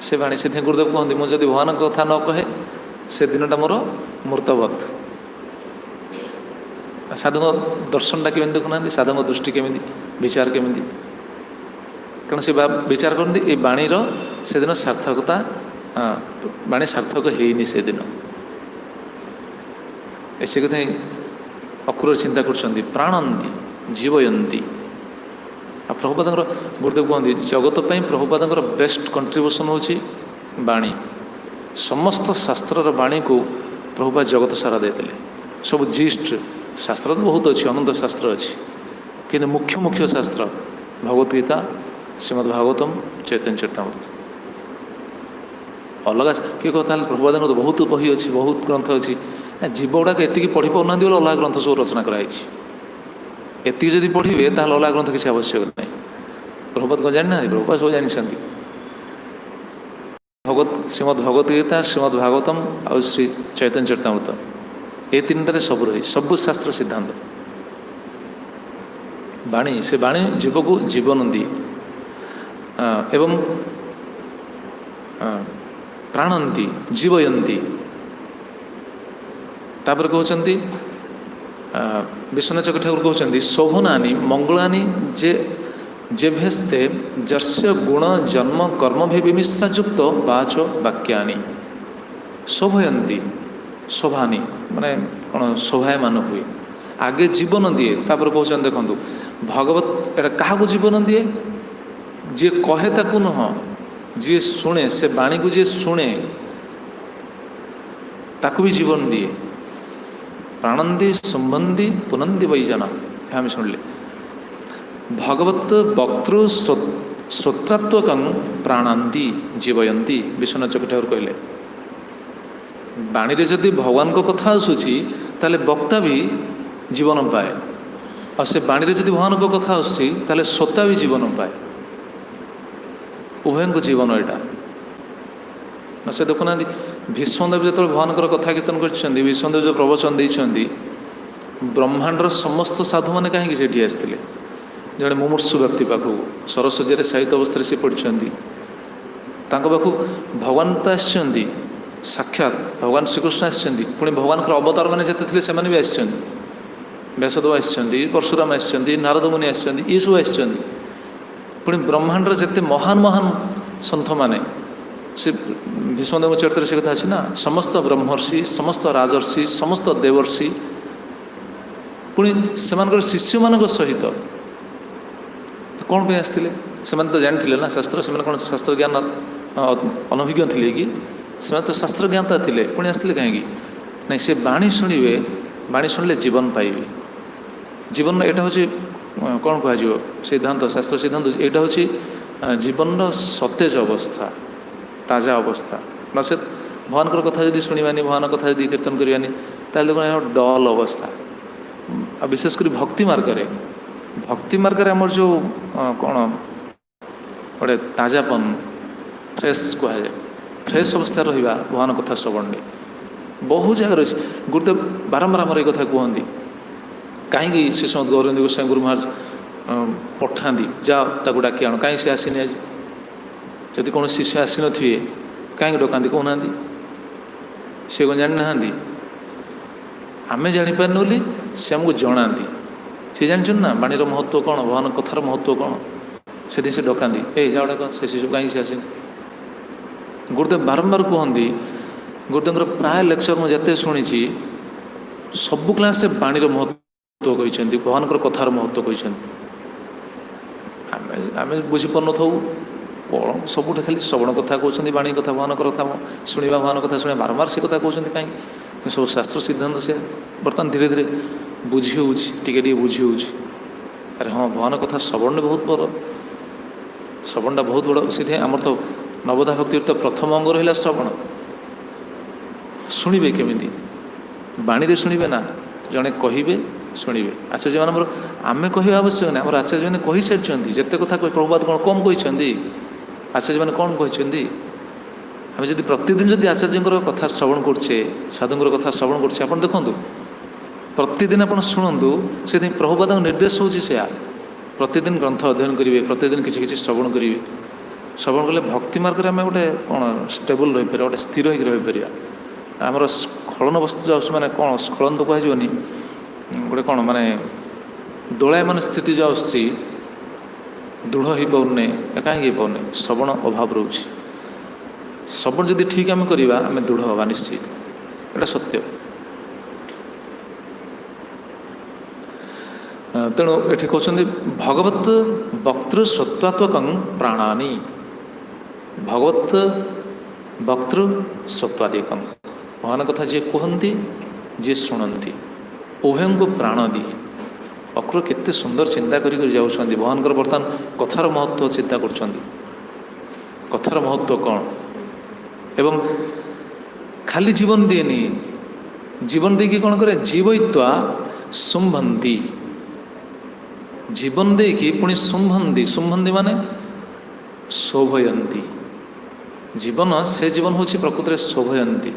से बाणी से गुरुदेव कहते मुझे भगवान कथा न कहे से दिनटा मोर मृतवत साधु दर्शनटा केमी देखुना साधु दृष्टि केमी विचार केमी कारण से विचार करते ये बाणीर से दिन सार्थकता बाणी सार्थक है से दिन ऐसे कथे अक्रूर चिंता कर प्राणंती जीवयंती आ प्रभुपाद गुरुदेव कहते जगत पर प्रभुपाद बेस्ट कंट्रीब्यूशन होची बाणी समस्त शास्त्र बाणी को प्रभुपाद जगत सारा देते सब जीस्ट शास्त्र तो बहुत अच्छी अनंत शास्त्र अच्छी कि मुख्य मुख्य शास्त्र भगवत गीता श्रीमद्भागवतम चैतन्य चरितामृत अलग किए कहता प्रभुपाद तो बहुत बही अच्छी बहुत ग्रंथ अच्छी जीव गुड़ाक एति पढ़ी पाना बोले अलग ग्रंथ सब रचना कराई एति जदि पढ़े ताल अलग ग्रंथ किसी आवश्यक नहीं प्रभुपाद कौन जाना प्रभुपाद सब जानते भगवत श्रीमद्भगवत गीता श्रीमद्भागवतम और श्री चैतन्य चरितामृत ये तीन सब रही सब शास्त्र सिद्धांत बाणी से बाणी जीव को जीवन दी एवं प्राणंती जीवयंती तापर कहते विश्वनाथ चक्र ठाकुर कहते शोभनानी मंगलानी जेभेस्ते जर्स्य गुण जन्म कर्म भी विमिश्रायुक्त वाच वाक्यानि शोभयंती शोभानी माने कौन शोभायमान हुए आगे जीवन दिए तापर कहते देखो भगवत एटा क्या जीवन दिए जी कहे ताकू नुह जी शुणे से बाणी को जी शुणे ताकू भी जीवन दिए प्राणंदी संबंधी पुनंदी वैजना हम शुणिले भगवत वक्तृ श्रोत्रात्मक प्राणांती जीवयंती विश्वनाथ चक्र ठाकुर कहले बाणी रे जदि भगवान को कथा आसूची ताले वक्ता भी जीवन पाए और से बाणी रे जदि भगवान को कथा आसूची ताले श्रोता भी जीवन पाए उभय को जीवन यहाँ नचे देखुना भीष्मदेव जो भगवान कथा कीर्तन कर भीष्मदेव जो प्रवचन देते ब्रह्मांडर समस्त साधु मैंने कहीं आसते जड़े मुमूर्षु व्यक्ति पाखु सरस्वती साहित्य अवस्था से पढ़ी पाखु भगवान तो आसछन्ति साक्षात भगवान श्रीकृष्ण आसछन्ति पुणी भगवान अवतार मैंने जिते थे से भी आसछन्ति व्यासदेव आसछन्ति परशुराम आसछन्ति नारद मुनि आसछन्ति ये सब आसछन्ति पुणी ब्रह्मांडर जिते महान महान सन्थ माने से भीष्मदेव चरित्र से कथा अच्छी ना समस्त ब्रह्मर्षि समस्त राजर्षि समस्त देवर्षि पुणी से शिष्य मान सहित कौन पे आसते से तो जानी ना शास्त्र से कौन शास्त्र ज्ञान अनभिज्ञ थे कि से तो शास्त्र ज्ञाता थे पुणी आसते कहीं नहीं से बाणी शुणे बाणी शुणिले जीवन पाइबे जीवन यहाँ हूँ कौन कह सिद्धांत शास्त्र सिद्धांत यहाँ हूँ जीवन सतेज अवस्था ताजा अवस्था नसे भगवान कथा जब शुणानी भगवान कथा जब कीर्तन करानी ताल डल अवस्था विशेषकर भक्ति मार्ग में आमर जो कौन गोटे ताजापन फ्रेश कहुए फ्रेश अवस्था रहा भगवान कथा श्रवण बहुत जगह अच्छे गुरुदेव बारंबार आमर ये कथा कहती कहीं श्रीमद गौरंदी गोस्वामी गुरु महाराज पठाती जाओ डाकी आण कहीं से आसनी आज जदि कौन शिष्य आसी थे कहीं डकाती कहना सी कौन जानी ना आम जापारे बोली सी आमको जनाती सी जान ना बाणीर महत्व कौन भगवान कथार महत्व कौन से डकाती ए जाओ डाक से शिशु कहीं से आसनी गुरुदेव बारंबार कहती गुरुदेव प्राय लेक्चर मुझे शुणी सबु क्लास से बाणीर महत्व कहते भगवान कथार महत्व कहते आम बुझीपार न कौन सबुठ खाली श्रवण कथा कहते बाणी कथा भगवान कथा शुणा भगवान कथा शुणा बारंबार से कथा कहते कहीं सब शास्त्र सिद्धांत से बर्तमान धीरे धीरे बुझी होटी बुझी अरे हाँ भगवान कथा श्रवण बहुत बड़ श्रवणटा बहुत बड़ से आमर तो नवोदय भक्ति तो प्रथम अंग रहा श्रवण शुणे केमी बाणी शुणे ना जड़े कहे शुणे आचार्य मान आम कह आवश्यक नहीं आम आचार्य मैंने कही सारी जिते कथा प्रभुपाद कौन कम कहते आचार्य मैंने कौन कहते आम जब प्रतिदिन जब आचार्य कथा श्रवण करछे साधुंर कथा श्रवण करछे आप देखो प्रतिदिन आप शुणु से प्रभुपाद निर्देश होची प्रतिदिन ग्रंथ अध्ययन करेंगे प्रतिदिन किसी किसी श्रवण करेंगे श्रवण कले भक्ति मार्ग में आम गोटे कौन स्टेबल रही पार गोटे स्थिर होकर रही पार आमर स्खलन वस्तु जो मैंने कौन स्खलन तो कहनी गोटे कौन माने दोलायमान स्थिति जो आसूँ दृढ़ हो पाने कहीं पाने श्रवण अभाव रोचे श्रवण जदि ठीक आम करवा आम दृढ़ हवा निश्चित एटा सत्य तेणु ये कहते भगवत वक्तृ स्वत्वात्मक प्राणानी भगवत वक्तृ स्वत्वादिकम भगवान कथा जी कहती जी शुणती उभय को प्राण दिए अक्र केते सुंदर चिंता करी जाऊँगी भगवान बर्तमान कथार महत्व चिंता कर कथार महत्व कौन एवं खाली जीवन दिएनी जीवन देकी कौन करे जीवयित्वा शुंभंती जीवन देकी पुणी शुंभंती शुंभंती माने शोभयंती जीवन से जीवन हूँ प्रकृत में शोभयंती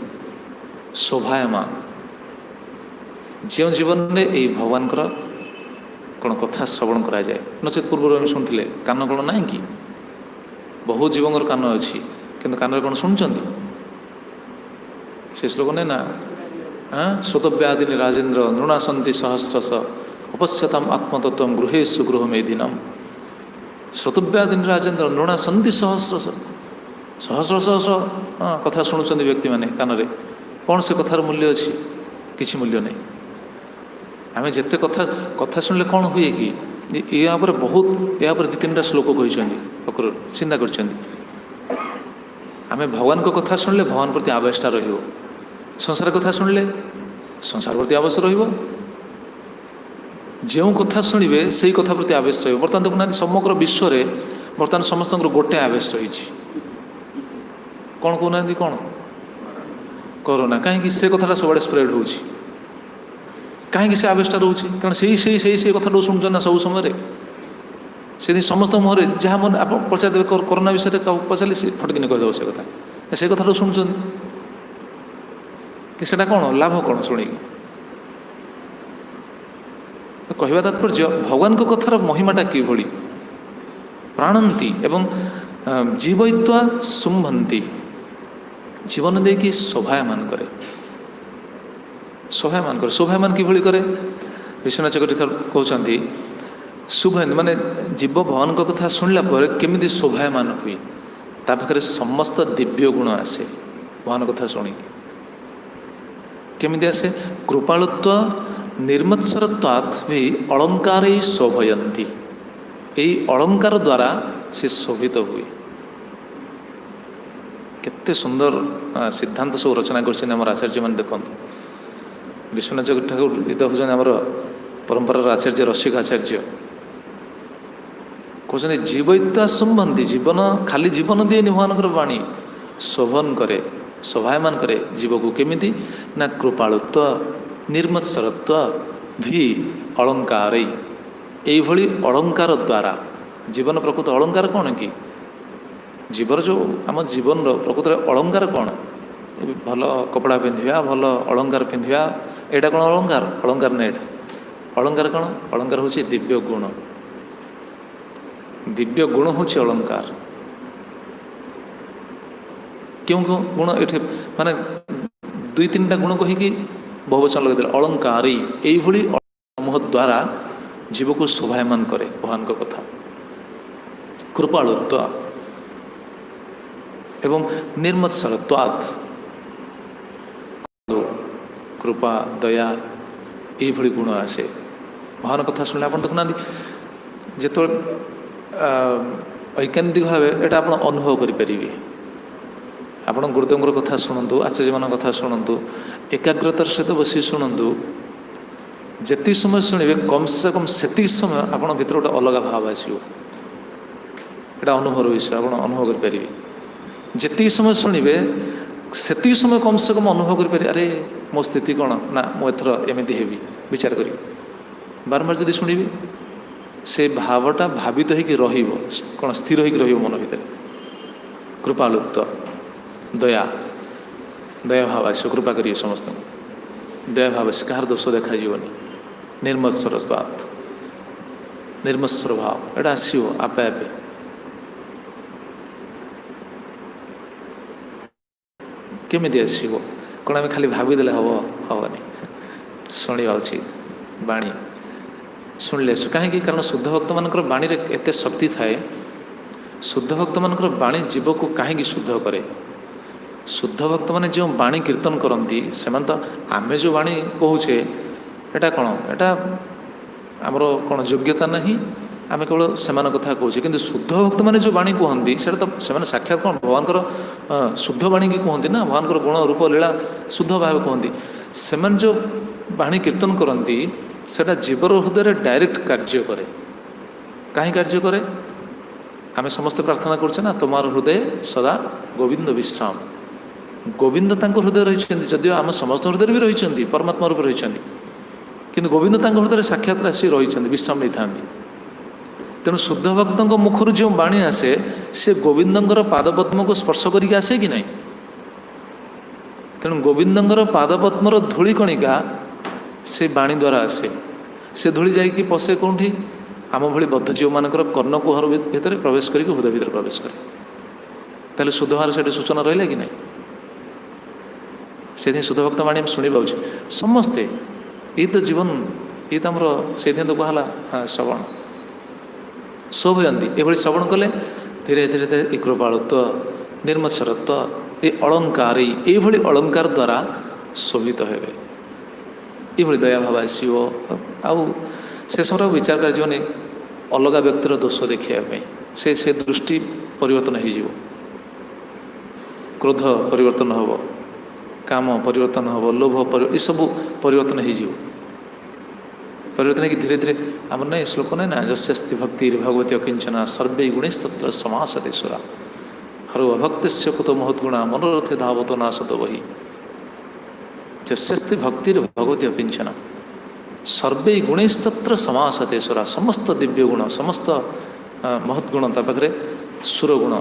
शोभायमान जो जीवन में यही भगवान कौन कथा श्रवण करा जाए नचे पूर्व आम शुणुले कान कौन ना कि बहुत जीवन कान अच्छी किंतु कान कौन शुणुंट से श्लोक नहीं ना स्वतव्यादिनी राजेन्द्र नृणासंति सहस्रश अपश्यताम आत्मतत्व गृहेशु गृह मेदिनम स्वतव्यादिनी राजेन्द्र नृणासंति सहस्रश सहस्रश कथा शुणुंट व्यक्ति मैंने कान कौन से कथार मूल्य अच्छी किसी मूल्य नहीं आम जिते कथा कथा शुणिले कौन हुए कि या बहुत या दु तीन श्लोक कहते चिंता कर आम भगवान को कथा शुणिले भगवान प्रति आवेशटा रही संसार कथा शुणिले संसार प्रति आवेश जो कथा शुणे से कथा प्रति आवेश बर्तमान देखुना समग्र विश्व में बर्तमान समस्त गोटे आवेश रही कौन कहना कौन कोरोना कहीं से कथा सब स्प्रेड हो कहीं से आवेशटा रोचे कारण से कथा शुणुन ना सब समय से समस्त मुहर जहाँ मन आप पचार देवे कोरोना विषय पचारे सी फटकिन कहीदेव से कथा शुणुन कि कौन लाभ कौन शुणी कहवा तात्पर्य भगवान को कथार महिमाटा किभଳି प्राणंती एवं जीवयित्वा शुंभंती जीवन देकी शोभायमान करे शोभायमान किभଳି करे विश्वनाथ चक्रवर्ती कहते शुभ माने जीव भगवान को कथा शुणला केमिति शोभायमान हुए ता पाखरे समस्त दिव्य गुण आसे भगवान कथा शुणी केमिति आसे कृपालुत्व निर्मत्सरत्वात् भी अलंकार शोभयंती यही अलंकार द्वारा से शोभित हुए केते सुंदर सिद्धांत सब रचना कर आचार्य मान देखो विश्वनाथ चक्रवर्ती ठाकुर ये हूँ आम परंपरार आचार्य रसिक आचार्य कहते जीवयित्वा शुंभंती जीवन खाली जीवन दिए भगवान वाणी शोभन करे शोभायमान करे जीव को केमिति ना कृपालुत्व निर्मत्सरत्व भी अलंकार यही अलंकार द्वारा जीवन प्रकृत अलंकार कौन कि जीवर जो आम जीवन प्रकृत अलंकार कौन भल कपड़ा पिंधा भल अलंकार पिंधा यहाँ कौन अलंकार अलंकार ना यहाँ अलंकार कौन अलंकार हूँ दिव्य गुण हूँ अलंकार क्यों गुण ये माने दुई तीन टा गुण कहीकि बहुवचन लगे अलंकार यही समूह द्वारा जीव को शोभायमान करे भगवान को कथा कृपालुत्व एवं निर्मत्सरत्वात् कृपा दया यही गुण आसे भगवान कथा शुणिले आप देखुना जो ऐकान्तिक भाव यहाँ आप अनुभव करें आप गुरुदेव कथा शुणु आचार्य मान कथा शुणु एकाग्रतार सहित बस शुणु जी समय शुणे कम से कम से समय आप भर गोटे अलग भाव आसो यहाँ अनुभव विषय आप अनुभव करें जी समय शुणे से समय कम से कम अनुभव करें अरे मो स्थिति कौन ना मुझे एमती हेबी विचार करी बारंबार जब शुणी से भावटा भावित हो स्थिर हो मन भर कृपालुत्व दया दया भाव आस कृपा करिए समस्त दया भाव आस कहार दोष देखा निर्मत्सर बात निर्मत्सर भाव यहाँ आसो आपे आपे केमिति आसो कौन आम खाली भाविदेले हम हेनी शुणा उचित बाणी शुणिले कहीं कारण शुद्ध भक्त मान बाणी एत शक्ति थाए शुद्ध भक्त मान बाणी जीव को कहीं शुद्ध करे शुद्ध भक्त मैंने जो बाणी कीर्तन करती से तो आम जो बाणी कहे यहाँ कौन यहाँ आमर कौन योग्यता ना आम केवल से कथा कहे कि शुद्ध भक्त मैंने जो बाणी कहती से तो से साक्षात कौन भगवान शुद्ध बाणी की कहती ना भगवान गुण रूप लीला शुद्ध भाव कहती से जो बाणी कीर्तन करती सेटा जीवर हृदय डायरेक्ट कार्य करे कहीं कार्य करे आम समस्त प्रार्थना करछे ना तुमार हृदय सदा गोविंद विश्राम गोविंद तांको हृदय रही जदिव आम समस्त हृदय भी रही परमात्मा रूप रही किंतु गोविंद तांको हृदय साक्षात आसी रही विश्राम नहीं था तेणु शुद्ध भक्त मुखर जो बाणी आसे से गोविंदर पादपद्म को स्पर्श करके आसे कि नहीं तेणु गोविंदर पादपद्मर धूଳି कणिका से बाणी द्वारा आसे से धूଳି जाकि पशे कौटी आम भली बद्ध जीव मानकर कर्णकुहर भितर प्रवेश करके हृदय भितर प्रवेश करे ताले शुद्ध भाव से सूचना रहा कि नहीं से शुद्ध भक्त बाणी शुणी पाचे समस्ते ये तो जीवन ये तो आमर से तो कहला हाँ श्रवण शोभयंती ये श्रवण कले धीरे धीरे धीरे कृपालुत्व निर्मत्सरत्व ये अलंकार ये अलंकार द्वारा शोभित हेबे ये दया भाव आसो से समय विचार कर अलग व्यक्तिर दोष देखापी से दृष्टि परिवर्तन हो क्रोध परिवर्तन हम काम परिवर्तन हम लोभ ये सब परिवर्तन हो परिवर्तन की धीरे धीरे आम ना श्लोक नहीं ना जस्यस्ति भक्ति भगवती अकिंचना सर्वे गुणस्तत्र समासते सुरा हरो अभक्त कुतो महत्गुणा मनोरथे धावतो नाशत वही जस्यस्ति भक्ति भगवती अकिंचना सर्वे गुणस्तत्र समासते सुरा समस्त दिव्य गुण समस्त महत्गुण पाखे सुरगुण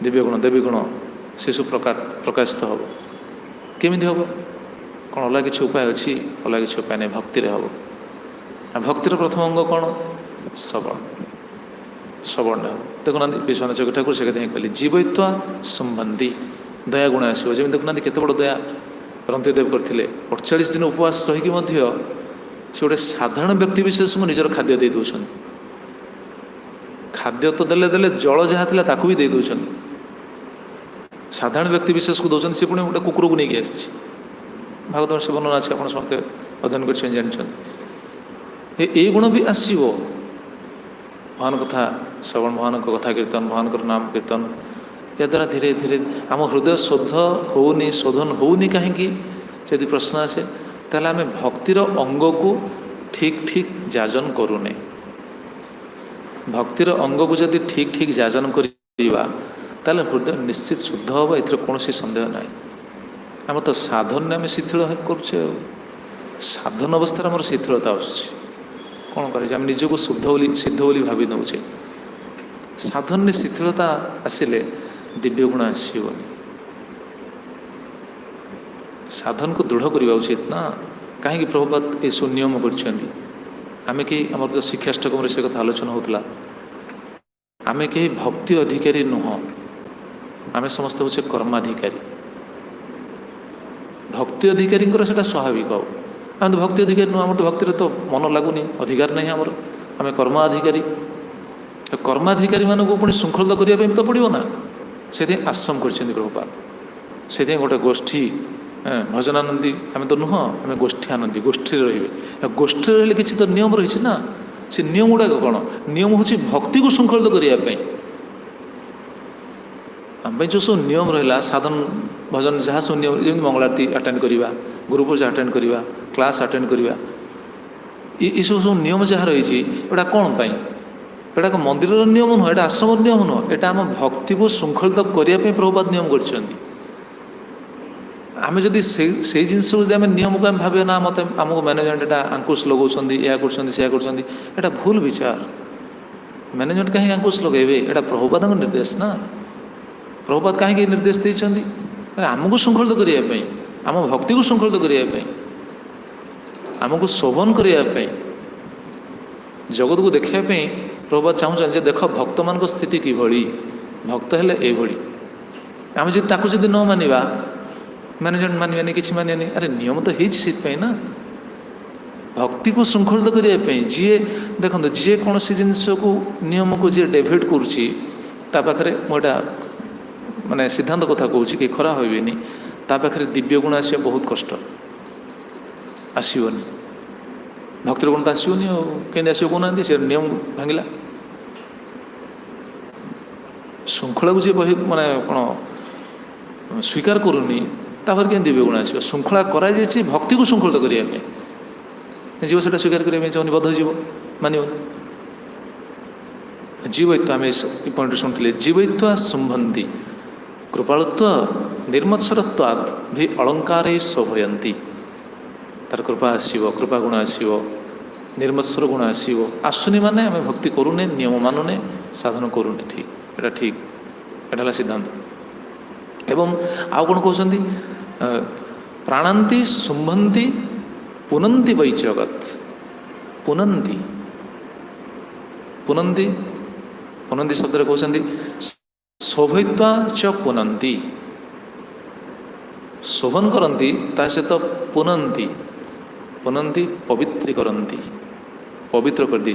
दिव्य गुण देवी गुण शिशु प्रकाशित हम केमी हम कौन अलग किसी उपाय अच्छी अलग किसी उपाय नहीं भक्ति हम भक्तिर प्रथम अंग कौन? श्रवण। श्रवण देखुना विश्वनाथ जोगी ठाकुर से कहले जीवत्वा संबंधी दया गुण आसो। जमी देखुना केत बड़ दया रंतीदेव करते 48 दिन उपवास रहीकि से गोटे साधारण व्यक्ति विशेष को निजर खाद्य दे दौरान। खाद्य तो देले देले जल जहाँ था ताकू भी दे दौरान। साधारण व्यक्ति विशेष को दौरान सी पुणी गोटे कुकुर को लेकिन आसी। भागवत से वर्णना अच्छे आप समस्त अध्ययन कर जानते ये गुण भी आसो। भगवान कथा श्रवण भगवान कथा कीर्तन भगवान नाम कीर्तन या द्वारा धीरे धीरे आम हृदय शुद्ध होनी शोधन होनी कहीं यदि प्रश्न आसे ताले आम भक्तिर अंग को ठीक ठीक जाजन करूने। भक्तिर अंग को जदि ठीक ठीक जाजन करिबा ताले हृदय निश्चित शुद्ध हम। एथि कौन सन्देह ना। आम तो साधन आम शिथिल करुचे। साधन अवस्था आम शिथिलता आसुच्छी कौन कर निजक शुद्ध बोली सिद्ध बोली भावी नौचे। साधन में शिथिलता आसिले दिव्य गुण आसबनी। साधन को दृढ़ करवा उचित ना। कहीं प्रभुपाद ये सब नियम कर कहीं आम जो शिक्षाष्टकम से कथा आलोचना होता आम कहीं भक्ति अधिकारी नुह। आम समस्त हूँ कर्माधिकारी। भक्ति अधिकारी से स्वाभाविक हो। आम तो भक्ति अधिकारी नुह। आम तो भक्ति तो मन लगुनि अधिकार नहीं आमर। आम कर्माधिकारी। तो कर्माधिकारी मानक पुणी श्रृंखलित करने तो पड़ो ना। से आश्रम कर प्रभुपाद। से गोटे गोष्ठी भजनानंदी आम तो नुह। आम गोष्ठी आनंदी गोष्ठी रे। गोष्ठी रे किसी तो नियम रही ना। से नियम गुड़ाक कौन? नियम हूँ भक्ति को श्रृंखलित करने। आम जो सब नियम रहा साधन भजन जहाँ सब नियम जमी मंगलारती अटेंड करवा गुरु पूजा अटेंड करवा क्लास अटेंड करवा ये सब नियम जहाँ रही एटा कौन पाई? एटा मंदिर नियम नुह। एटा आश्रम नियम नुह। एटा आम भक्ति को श्रृंखलित करने प्रभुपाद नियम कर। आम जदि से जिनस आम नियम को आम भाव ना मत आमको मैनेजमेंट एटा अंकुश लगाउछन या कर भूल विचार। मैनेजमेंट कहीं अंकुश लगे एटा प्रभुपाद निर्देश ना। प्रभुपाद कहीं निर्देश देते आमको श्रृंखलित करने आम भक्ति को श्रृंखलित करने आमको शोभन करने जगत को देखापी प्रभुपाद चाहूँ देख भक्त मान स्थिति किभली भक्त हेले एभली। आम जब न मानिबा मैनेजमेंट मानवानी किसी मानवानी। अरे नियम तो होती ना भक्ति को श्रृंखलित करने। जी देखो जी कौन सी जिनस को नियम को जी डेविएट कर मोटा माने सिद्धांत कथा कहूँ कि खरा होनी पाखे दिव्य गुण आसा बहुत कष्ट आसोनी। भक्तिर गुण तो आसोनी कहीं आसो कहना से नियम भांगला श्रृंखला को जी बही माने कौन स्वीकार करूनी तापर क्या दिव्य गुण आसो। श्रृंखला कराई भक्ति को श्रृंखलित करने जीव से स्वीकार करने चाहूनी बद्ध जीव मानवनी। जीवत्व आम पॉइंट शुणुले जीवत्व संबंधी कृपालुत्व निर्मत्सरत्वाद भी अलंकार शोभयंती। तार कृपा आसो कृपा गुण आसो निर्मत्सर गुण आसो आसुनी माने आम भक्ति करूने नियम मानुने साधन करूने। ठीक एटा ठीक एटा सिद्धांत। एवं आउ कौन कहते प्राणांति शुंभंती पुनंती वै जगत। पुनंती पुनंती पुनंती शब्द कहते शोभयित्वा च पुनंती। शोभन करती ता सहित पुनंती पुनंती पवित्री करती पवित्र कर दी।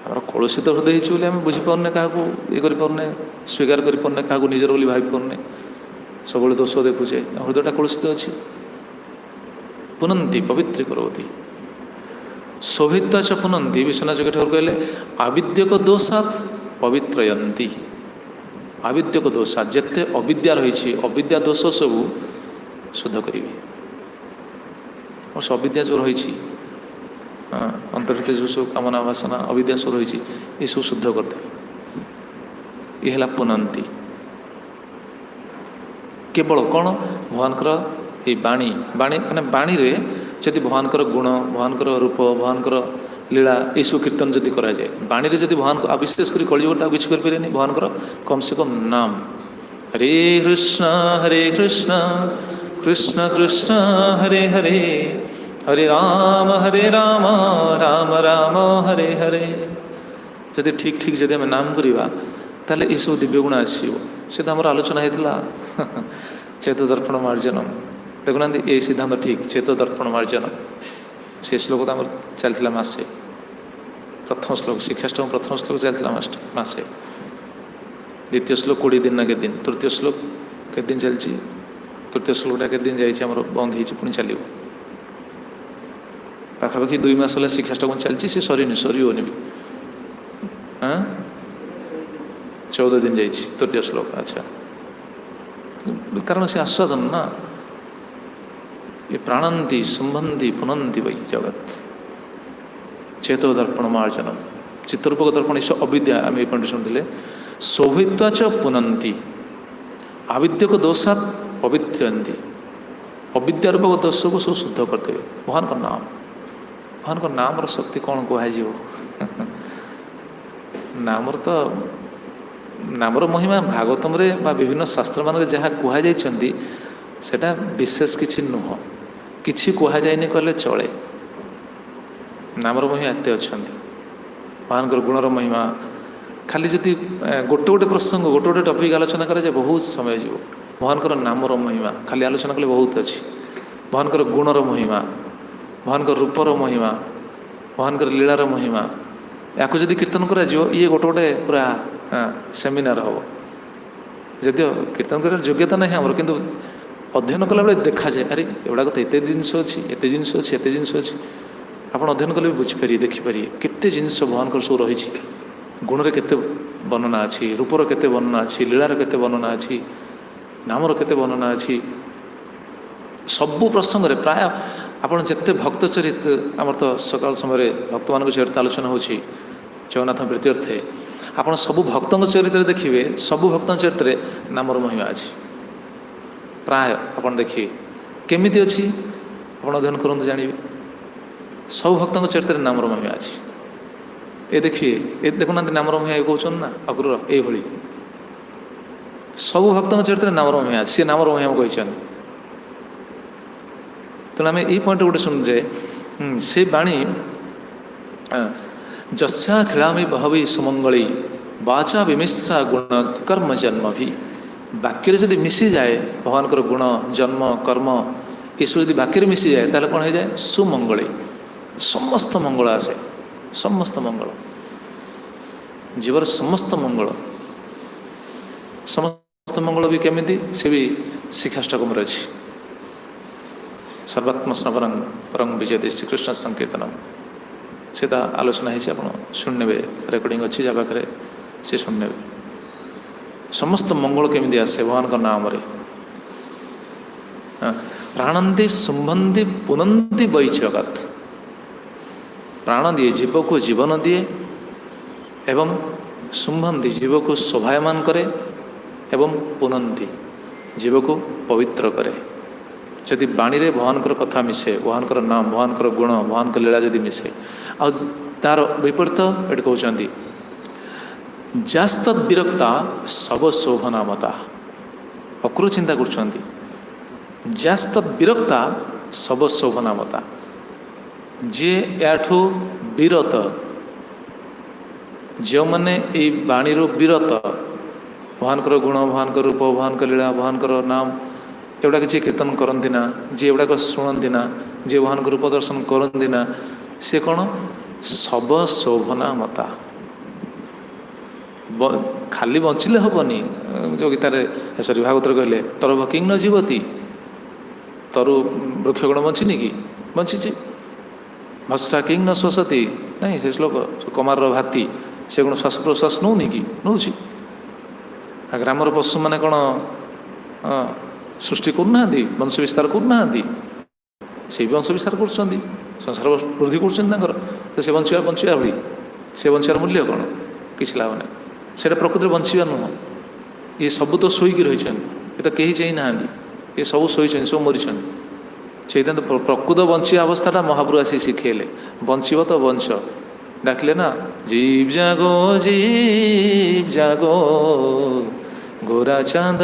आम कलुषित हृदय होती आम बुझीपारे क्या ये करें स्वीकार करें क्या निजर बोली भावी पारे सब दोष देखुचे हृदयटा कलुषित अच्छी। पुनंती पवित्री करोति शोभित्वा च पुनंती। विश्वनाथ जोगी ठाकुर कहले आविद्यक दोषात पवित्रयंती। आविद्यक दोषात जिते अविद्या रही अविद्या दोष सब शुद्ध करेंगे। और अविद्या जो रही अंतर्हित जो सब कामना वासना अविद्या सब रही ये सब शुद्ध करदे। ये है पुनंती। केवल कौन भगवानकर ये बाणी बाणी माने बाणी रे जदि भगवानकर गुण भगवानकर रूप भगवानकर लीला ये सब कीर्तन जदि करा जाए बाणी रे जदि भगवान को विशेष कर कलिजुगटा किसी करें भगवानकर कम से कम नाम हरे कृष्ण कृष्ण कृष्ण हरे हरे हरे राम राम राम हरे हरे। जदि ठीक ठीक जदि आम नाम करवा ताले ये सब दिव्य गुण आसो। से तो आम आलोचना होता चेत दर्पण मार्जनम। देखुना ये सिद्धांत ठीक, चेत दर्पण मार्जनम से श्लोक तो आम चलता मासे। प्रथम श्लोक शिक्षाष्टम प्रथम श्लोक चलता मासे। द्वितीय श्लोक 20 दिन ना के दिन। तृतीय श्लोक के दिन चलती। तृतीय श्लोकटा के दिन जाइए बंद हो पुणी चलो। पाखापाखि 2 मास है शिक्षाष्टम चलती। सी सरीनी सरीबनी भी। हाँ 14 दिन जाइए तृतीय श्लोक। अच्छा कारण से आस्वादन ना ये प्राणंती संबंधी पुनंती वै जगत। चेतो दर्पण मार्जनम चित्ररूपक दर्पण इस अविद्या आम ये पंडित शुणुले सौभित्वा च पुनंती आविद्यक दोषात पवित्रंती। अविद्या रूपक दोष को सब शुद्ध करदे भगवान का नाम। भगवान का नाम शक्ति कौन कह नामर तो नामर महिमा भागवतम रे बा विभिन्न शास्त्र मान जहाँ कहुई सेटा विशेष किसी नुह किसी कहुए कहले चले। नामर महिमा एत अच्छा भगवान गुणर महिमा खाली जदि गोटे गोटे प्रसंग गोटे गोटे टपिक आलोचना करे बहुत समय जीव। भगवान नामर महिमा खाली आलोचना कले बहुत अच्छी। भगवान गुणर महिमा भगवान रूपर महिमा भगवान लीलार महिमा या जदि कीर्तन कर ये गोटे गोटे पूरा सेमिनार हम। जदिव कीर्तन कर योग्यता ना आमर किंतु अध्ययन कला बेले देखा जाए अरे एगुड़ा तो एत जिनस अच्छी एत जिनस अच्छी एत जिनस अच्छी। आप अध्ययन कले बुझीपारे देखिपारे केते जिनस भगवान सब रही। गुण रे केते वर्णना अच्छी रूपर केते वर्णना अच्छी लीलार केते वर्णना अच्छी नामर केते वर्णना अच्छी। सबू प्रसंग रे प्राय आपन जिते भक्त चरित आमर तो सकाल समय भक्त मान चरित्र आलोचना होची जगन्नाथ प्रीत्यर्थे आपन सबू भक्त चरित्र देखिए सबू भक्त चरित्र नामर महिमा अच्छी प्राय आपन देखिए केमी अच्छी आप अध्ययन करूँ जानवे सब भक्त चरित्र नामर महिमा अच्छी। ये देखिए ये देखुना नामर महिमा ये कहते ना अग्र ये सबू भक्त चरित्र नामर महिमा अच्छी सी नामर महिमा कहते। तेणु आम ये पॉइंट गोटे शुणुचे से बाणी जस्या खेलामी बहवी सुमंगली वाचा विमिशा गुण कर्म जन्म भी। वाक्य जब मिसी जाए भगवान गुण जन्म कर्म ये सब यदि वाक्य मिसी जाए ताले कौन हो जाए सुमंगली समस्त मंगल आसे। समस्त मंगल जीवर समस्त मंगल समस्त मंगल भी केमिति से भी शिक्षाष्टकम अच्छी। सर्वात्म स्नपरंग परंग विजय श्रीकृष्ण संकीर्तनम से आलोचना है आप शुणे रेकर्डिंग अच्छी जहाँ पाखे से शुणे। समस्त मंगल केमी आसे भगवान का नाम रे। प्राणंती सुम्भंती पुनंती वै जगत। प्राण दिए जीव को जीवन दिए एवं सुम्भंती जीव को शोभायमान करे एवं पुनंती जीव को पवित्र करे। जदि बाणी रे भगवान कथा मिसे भगवान नाम भगवान गुण भगवान लीला जदि मिसे आ तार विपरीत ये कहते जास्तद विरक्ता सब शोभनामता। अक्रू चिंता कर जास्तद विरक्ता सब शोभनामता जे याठू विरत जो मैंने ये बाणी विरत भगवान गुण भगवान रूप भगवान लीला भगवान नाम एवढा किसी कीर्तन करती ना जी एवढाक शुणती ना जी भगवान रूप दर्शन करती ना सी कौन सब शोभना मता खाली बंचिले हेनी जो गीतार सरी भागवत कहले तर भकिंग न जीवती तरु वृक्ष गुण बंचिनी कि बंची भस्सा किंग न श्वसती नहीं से श्लोक कमार भाती से कौन श्वास प्रश्वास नौनी कि नौ ग्रामर पशु मैंने कौन सृष्टि करना वंश विस्तार करना से भी वंश विस्तार कर संसार वृद्धि कर तो से बंचा भाई से बचार मूल्य कौन किसी लाभ ना से प्रकृति बंचा नुह ये सब तो शोक रही ये तो कहीं चाह ना ये सब शोन सब मरी से तो प्रकृत बंचा अवस्था महाप्रभु आसी शिखेले बंचब तो बंच डाकिले ना जीव जागो गोरा चांद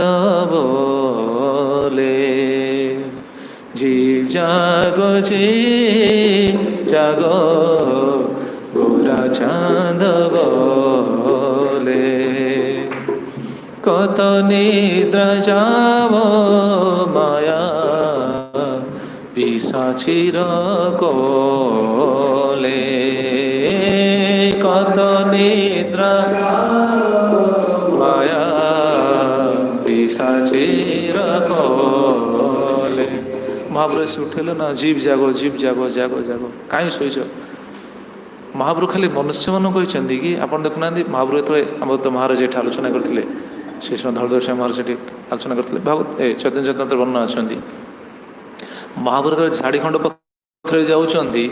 बोले জীব জাগো জীব জাগো গোরা চাঁদ গলে কত নিদ্রা যাব মায়া পিশাচির কোলে কত নিদ্রা মায়া পিশাচির কোলে ମହାପ୍ରଭୁ ସେ ଉଠେଇଲେ ନା ଜୀବ ଜାଗ ଜାଗ ଜାଗ କାହିଁ ଶୋଇଛ। ମହାପ୍ରଭୁ ଖାଲି ମନୁଷ୍ୟମାନଙ୍କୁ କହିଛନ୍ତି କି ଆପଣ ଦେଖୁନାହାନ୍ତି ମହାପ୍ରଭୁ ଯେତେବେଳେ ଆମର ତ ମହାରାଜ ଏଠି ଆଲୋଚନା କରିଥିଲେ ସେ ସମୟ ଧଳଦେବ ସ୍ୱାମୀ ମହାରାଜ ସେଠି ଆଲୋଚନା କରିଥିଲେ ଚୈତନ୍ୟ ଚୈତନ୍ୟ ବର୍ଣ୍ଣନା ଅଛନ୍ତି। ମହାପ୍ରଭୁ ଯେତେବେଳେ ଝାଡ଼ିଖଣ୍ଡ ପଥରେ ଯାଉଛନ୍ତି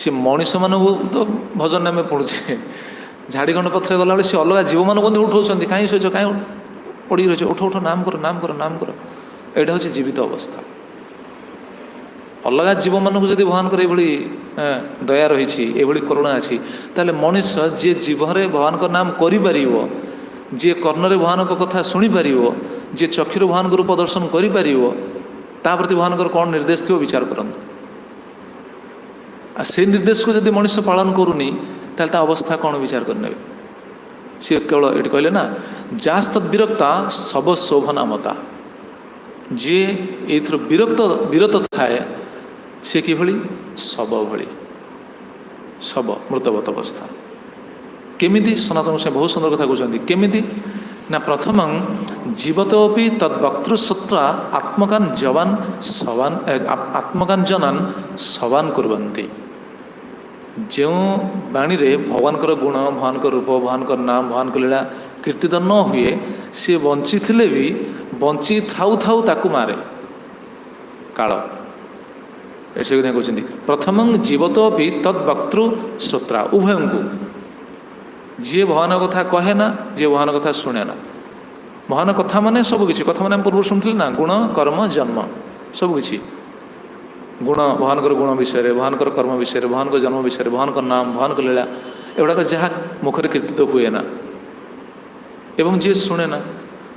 ସେ ମଣିଷମାନଙ୍କୁ ତ ଭଜନ ଆମେ ପଢ଼ୁଛେ ଝାଡ଼ିଖଣ୍ଡ ପଥରେ ଗଲାବେଳେ ସେ ଅଲଗା ଜୀବମାନଙ୍କୁ ମଧ୍ୟ ଉଠାଉଛନ୍ତି କାହିଁ ଶୋଇଛ କାହିଁ ପଡ଼ିକି ରହିଛ ଉଠ ଉଠ ନାମ କର ନାମ କର ନାମ କର। ଏଇଟା ହେଉଛି ଜୀବିତ ଅବସ୍ଥା। ଅଲଗା ଜୀବମାନଙ୍କୁ ଯଦି ଭଗବାନଙ୍କର ଏଇଭଳି ଦୟା ରହିଛି ଏଭଳି କରୁଣା ଅଛି ତାହେଲେ ମଣିଷ ଯିଏ ଜୀବରେ ଭଗବାନଙ୍କ ନାମ କରିପାରିବ ଯିଏ କର୍ଣ୍ଣରେ ଭଗବାନଙ୍କ କଥା ଶୁଣିପାରିବ ଯିଏ ଚକ୍ଷୁରେ ଭଗବାନଙ୍କ ରୂପ ଦର୍ଶନ କରିପାରିବ ତା ପ୍ରତି ଭଗବାନଙ୍କର କ'ଣ ନିର୍ଦ୍ଦେଶ ଥିବ ବିଚାର କରନ୍ତୁ। ଆଉ ସେ ନିର୍ଦ୍ଦେଶକୁ ଯଦି ମଣିଷ ପାଳନ କରୁନି ତାହେଲେ ତା ଅବସ୍ଥା କ'ଣ ବିଚାର କରିନେବେ। ସିଏ କେବଳ ଏଠି କହିଲେ ନା ଯାସ୍ତତ୍ ବିରକ୍ତା ଶବ ଶୋଭନାମତା ଯିଏ ଏଇଥିରୁ ବିରତ ଥାଏ ସେ କିଭଳି ଶବ ଭଳି ଶବ ମୃତବତ ଅବସ୍ଥା। କେମିତି ସନାତନ ସେ ବହୁତ ସୁନ୍ଦର କଥା କହୁଛନ୍ତି କେମିତି ନା ପ୍ରଥମଂ ଜୀବତୋପି ତଦ୍ବକ୍ତୃଶ୍ରୁତ୍ୱା ଆତ୍ମକାଞ୍ଜନାନ୍ ସବାନ କୁର୍ବନ୍ତି। ଯେଉଁ ବାଣୀରେ ଭଗବାନଙ୍କର ଗୁଣ ଭଗବାନଙ୍କର ରୂପ ଭଗବାନଙ୍କର ନାମ ଭଗବାନଙ୍କର ଲୀଳା କୀର୍ତ୍ତିତ ନ ହୁଏ ସିଏ ବଞ୍ଚିଥିଲେ ବି ବଞ୍ଚି ଥାଉ ଥାଉ ତାକୁ ମାରେ କାଳ। ଏସବୁ କଥା କହୁଛନ୍ତି ପ୍ରଥମଂ ଜୀବତୋପି ତଦ୍ବକ୍ତୃଶ୍ରୋତ୍ରା ଉଭୟଙ୍କୁ ଯିଏ ଭଗବାନ କଥା କହେ ନା ଯିଏ ଭଗବାନ କଥା ଶୁଣେ ନା। ଭଗବାନ କଥା ମାନେ ସବୁକିଛି କଥା ମାନେ ଆମେ ପୂର୍ବରୁ ଶୁଣିଥିଲେ ନା ଗୁଣ କର୍ମ ଜନ୍ମ ସବୁକିଛି ଗୁଣ ଭଗବାନଙ୍କର ଗୁଣ ବିଷୟରେ ଭଗବାନଙ୍କର କର୍ମ ବିଷୟରେ ଭଗବାନଙ୍କ ଜନ୍ମ ବିଷୟରେ ଭଗବାନଙ୍କର ନାମ ଭଗବାନଙ୍କ ଲୀଳା ଏଗୁଡ଼ାକ ଯାହା ମୁଖରେ କୀର୍ତ୍ତିତ ହୁଏ ନା ଏବଂ ଯିଏ ଶୁଣେ ନା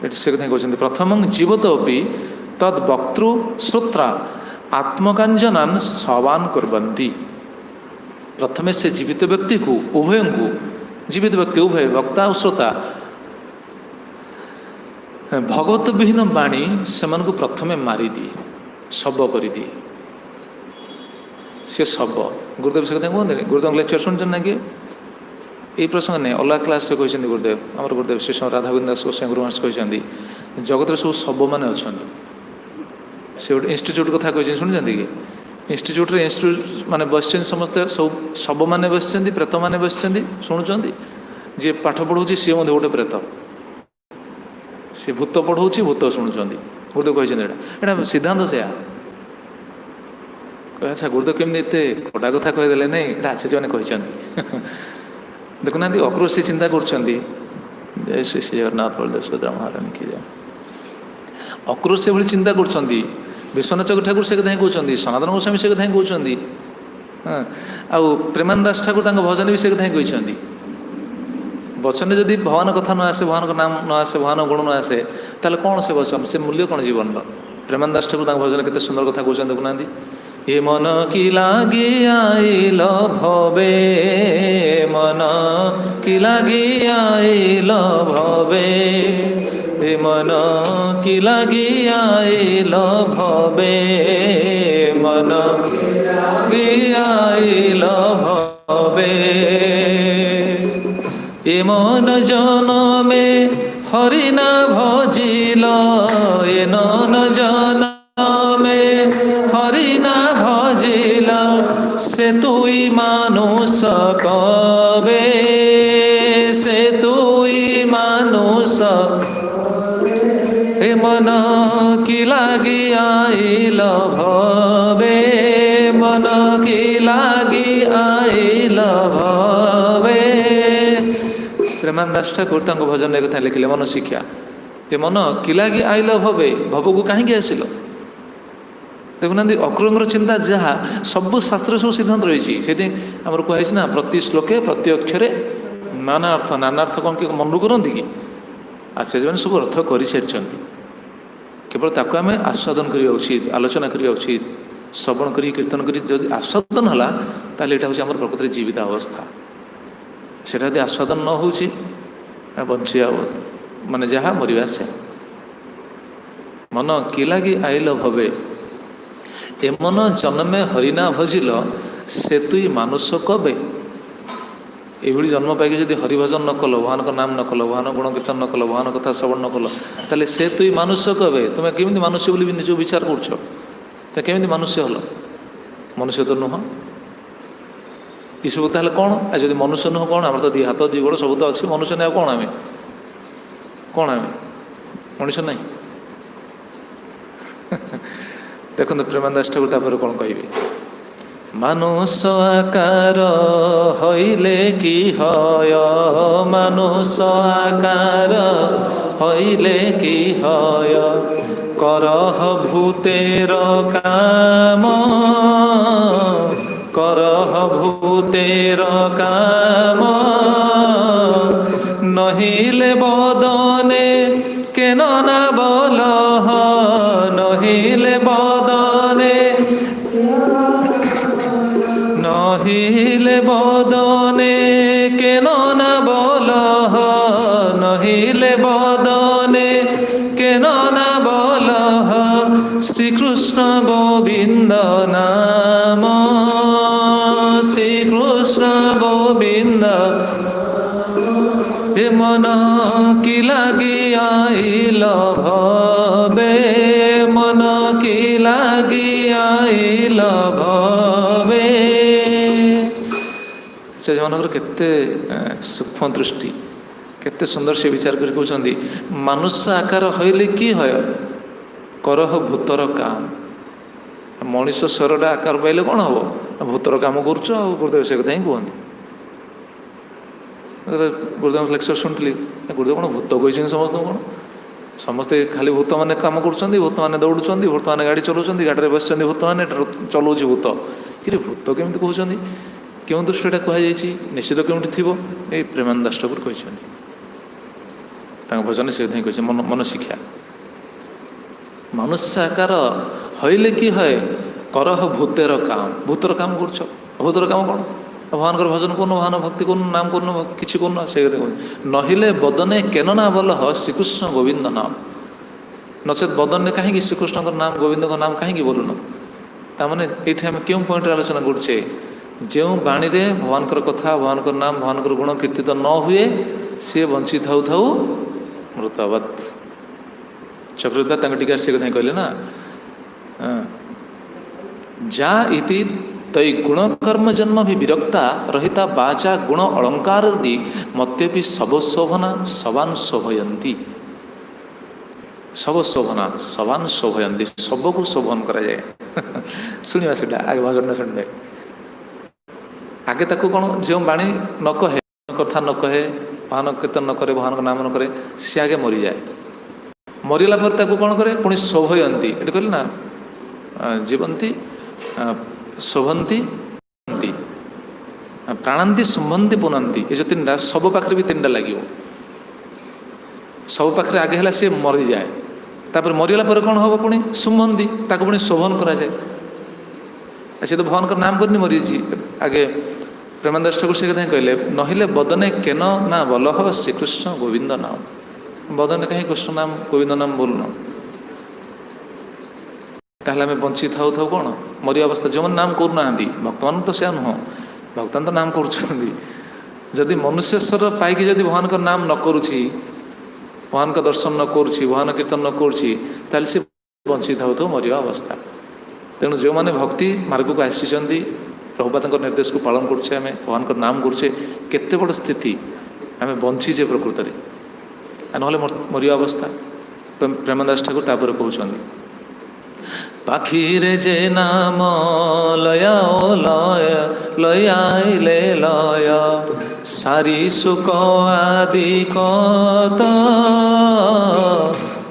ଏଠି ସେ କଥା କହୁଛନ୍ତି ପ୍ରଥମଂ ଜୀବତୋପି ତଦ୍ବକ୍ତୃଶ୍ରୋତ୍ରା ଆତ୍ମକାଞ୍ଜନାନ୍ ସବାନ କୁର୍ବନ୍ତି। ପ୍ରଥମେ ସେ ଜୀବିତ ବ୍ୟକ୍ତିକୁ ଉଭୟଙ୍କୁ ଜୀବିତ ବ୍ୟକ୍ତି ଉଭୟ ବକ୍ତା ଓ ଶ୍ରୋତା ଭଗବତ ବିହୀନ ବାଣୀ ସେମାନଙ୍କୁ ପ୍ରଥମେ ମାରିଦିଏ ଶବ କରିଦିଏ। ସେ ଶବ ଗୁରୁଦେବ ସେ କଥା କୁହନ୍ତିନି ଗୁରୁଦେବ ଲେକ୍ଚର ଶୁଣିଛନ୍ତି ନା କି ଏଇ ପ୍ରସଙ୍ଗ ନାହିଁ ଅଲଗା କ୍ଲାସରେ କହିଛନ୍ତି ଗୁରୁଦେବ ଆମର ଗୁରୁଦେବ ଶ୍ରୀ ରାଧାଗୋବିନ୍ଦ ଦାସ ଗୋସ୍ୱାମୀ ଗୁରୁ ମହାରାଜ କହିଛନ୍ତି ଜଗତରେ ସବୁ ଶବମାନେ ଅଛନ୍ତି। ସେ ଗୋଟେ ଇନଷ୍ଟିଚ୍ୟୁଟ୍ କଥା କହିଛନ୍ତି ଶୁଣିଛନ୍ତି କି ଇନଷ୍ଟିଚ୍ୟୁଟ୍ରେ ମାନେ ବସିଛନ୍ତି ସମସ୍ତେ ସବୁ ଶବମାନେ ବସିଛନ୍ତି ପ୍ରେତମାନେ ବସିଛନ୍ତି ଶୁଣୁଛନ୍ତି। ଯିଏ ପାଠ ପଢ଼ଉଛି ସିଏ ମଧ୍ୟ ଗୋଟେ ପ୍ରେତ ସିଏ ଭୂତ ପଢ଼ଉଛି ଭୂତ ଶୁଣୁଛନ୍ତି। ଗୁରୁଦେବ କହିଛନ୍ତି ଏଇଟା ସିଦ୍ଧାନ୍ତ ସେୟା। ଆଚ୍ଛା ଗୁରୁଦେବ କେମିତି ଏତେ କଡ଼ା କଥା କହିଦେଲେ ନାହିଁ ଏଇଟା ଆଚାର୍ଯ୍ୟମାନେ କହିଛନ୍ତି। ଦେଖୁନାହାନ୍ତି ଅକ୍ରୋଶ ସେ ଚିନ୍ତା କରୁଛନ୍ତି ଜୟ ଶ୍ରୀ ଶ୍ରୀ ଜଗନ୍ନାଥ ବଳଦେବ ସୁଭଦ୍ରା ମହାରାଣୀ କି ଜୟ। ଅକ୍ରୋଶ ସେଭଳି ଚିନ୍ତା କରୁଛନ୍ତି ବିଶ୍ୱନାଥ ଚକ୍ର ଠାକୁର ସେ କଥା ହିଁ କହୁଛନ୍ତି ସନାତନ ଗୋସ୍ୱାମୀ ସେ କଥା ହିଁ କହୁଛନ୍ତି ଆଉ ପ୍ରେମାନନ୍ଦ ଦାସ ଠାକୁର ତାଙ୍କ ଭଜନ ବି ସେ କଥା ହିଁ କହିଛନ୍ତି। ବଚନରେ ଯଦି ଭଗବାନ କଥା ନ ଆସେ ଭଗବାନଙ୍କ ନାମ ନ ଆସେ ଭଗବାନ ଗୁଣ ନ ଆସେ ତାହେଲେ କ'ଣ ସେ ବଚନ ସେ ମୂଲ୍ୟ କ'ଣ ଜୀବନର। ପ୍ରେମାନନ୍ଦ ଦାସ ଠାକୁର ତାଙ୍କ ଭଜନ କେତେ ସୁନ୍ଦର କଥା କହୁଛନ୍ତି ଦେଖୁନାହାନ୍ତି ଏ ମନ କି ଲାଗି ଆଇଲ ଭବେ ମନ କି ଲାଗି ଆଇଲ ଭବେ ଏ ମନ କି ଲାଗି ଆଇଲ ଭବେ ମନ କି ଆଇଲ ଭବେ ଏ ମନ ଜନମେ হরি না ভজিল এ নন জনমে হরি না ভজিল সে তুই মানুষ কবে সে তুই মানুষ এ মন কি লাগি আইল ভবে মন কি লাগি আইল ভবে ପ୍ରେମାନନ୍ଦ ଦାସ ଠାକୁର ତାଙ୍କ ଭଜନରେ କଥା ଲେଖିଲେ ମନ ଶିକ୍ଷା ଏ ମନ କି ଲାଗି ଆଇଲ ଭବେ ଭବକୁ କାହିଁକି ଆସିଲ। ଦେଖୁନାହାନ୍ତି ଅକ୍ରୁରଙ୍କର ଚିନ୍ତା ଯାହା ସବୁ ଶାସ୍ତ୍ରରେ ସବୁ ସିଦ୍ଧାନ୍ତ ରହିଛି ସେଠି ଆମର କୁହାଯାଇଛି ନା ପ୍ରତି ଶ୍ଲୋକେ ପ୍ରତି ଅକ୍ଷରେ ନାନା ଅର୍ଥ କ'ଣ କି ମନରୁ କରନ୍ତି କି ଆଚାର୍ଯ୍ୟମାନେ ସବୁ ଅର୍ଥ କରିସାରିଛନ୍ତି। केवल ताको आम आस्वादन करवा उचित, आलोचना करवा उचित, श्रवण करी कीर्तन करी जब आस्वादन है ताले यहाँ हूँ आम प्रकृति जीवित अवस्था। से आस्वादन न हो बंचिया माने जहाँ मरवा से मन कि लगी आइल भवे ए मन जन्मे हरिना भजिल से तुई मानुष कबे। ये जन्म पाई जब हरिभजन न कल, भगवान का नाम न कल, भगवान गुण कीर्तन न कल, भगवान कथा श्रवण न कल, ताले से तुई मानुष कबे। तुम्हें केमी मनुष्य बोली निज विचार कर केमी मनुष्य हल? मनुष्य तो नुह। ये सब ताल कौन आ जब मनुष्य नुह कौन? आम तो दी हाथ दी गोड़ सब तो अच्छी, मनुष्य नहीं कौन आम कौन आम मनुष्य नहीं। देखो प्रेमानंद ठाकुर कौन कहे मानुष आकार हईले कि हय, मानुष आकार हईले कि हय, करह भूतेर काम, करह भूतेर काम, नहिले बदने केन ना बलह, नहिले बदने नहिले बदने केन ना बलह, नहिले बदने केन ना बलह, श्रीकृष्ण गोविंद नाम, श्रीकृष्ण गोविंद हे मन कि लगी आइल भवे, मन कि लगी आइल भवे। से मनकर केते सूक्ष्म दृष्टि, केते सुंदर से विचार कर कहते मनुष्य आकार हईले कि हय, करह भूतर काम। मनीष स्वरटा आकार पाइले कौन हम? भूतर काम कर गुरुदेव से कथा ही कहते। गुरुदेव लेक्चर शुणी गुरुदेव कौन भूत कही समस्त कौन? समस्ते खाली भूत मैंने कम कर, भूत मैंने दौड़, भूत मैंने गाड़ी चलाऊँ, गाड़ी बस भूत मैंने चलाऊँ भूत कि भूत केमी कहते क्यों दृष्टि कहुई निश्चित क्योंटी थी ये प्रेमानंद ठाकुर कहते भजन से कही मन मन शिक्षा मनुष्य आकार हईले कि है करह भूतेर काम। भूतर काम कर भूतर काम कौन? भगवान भजन कर, भगवान भक्ति कर, नाम कर, कि से नहिले बदने केन ना बल श्रीकृष्ण गोविंद नाम। नचेत बदन कहीं श्रीकृष्ण नाम गोविंद नाम कहीं बोलुन? ताने ये आम क्यों पॉइंट आलोचना करुचे? जो बाणी रे भगवान कथा, भगवान नाम, भगवान गुण कीर्तित न हुए सी बंची थाऊ थाऊ मृतवत। चक्रवर्ती टीका से कथा कहले ना जा इति तई गुण कर्म जन्म भी विरक्ता रहिता बाचा गुण अलंकार दी मत्यपि सब शोभना सवान शोभयंती। सब शोभना सवान शोभयंती, सबको शोभन करा जाए। शुणा से आगे भजन शुणवे आगे ताको कौन जो बाणी न कहे, कथा न कहे, भगवान कीर्तन न करे, भगवान नाम न करे, सी आगे मरी जाए। मरला पर कौन करे पुणी शोभयंती। ये कहले ना जीवंती शोभंती प्राणांती शुंभंती पुनंती। ये जो तीन सब पाखे भी तीन लगे सब पाखे आगे है सी मरी जाए। तापर मरला पर कौन हम पुणी शुंभंती ताको पुणी शोभन करा जाए। सी तो भगवान नाम करनी मरी आगे प्रेमानंद ठाकुर से कथा कहले नहिले बदने केन ना बलह श्रीकृष्ण गोविंद नाम। बदने कहीं कृष्ण नाम गोविंद नाम बोलुन? ताहले आम बंची थाऊ थाऊ कौन मरी अवस्था जो नाम करना भक्त मान तो से नुह, भक्तान तो नाम करुँच। मनुष्य स्वर पाई जदि भगवान का नाम न करुँची, भगवान का दर्शन न करुँची, भगवान कीर्तन न करुँची, ताहले से बंची थाऊ थाऊ मरिया अवस्था। तेणु जो मैंने भक्ति मार्ग को आसी प्रभुपाद निर्देश को पालन करुचे, आम भगवान का नाम करुचे, केते बड़ स्थिति आम बंचीचे प्रकृत में ना मरिया अवस्था। प्रेमानंद ठाकुर तापर कहते पाखिरे जे नाम लया लय लयाइले लय सारी सुख आदि कत।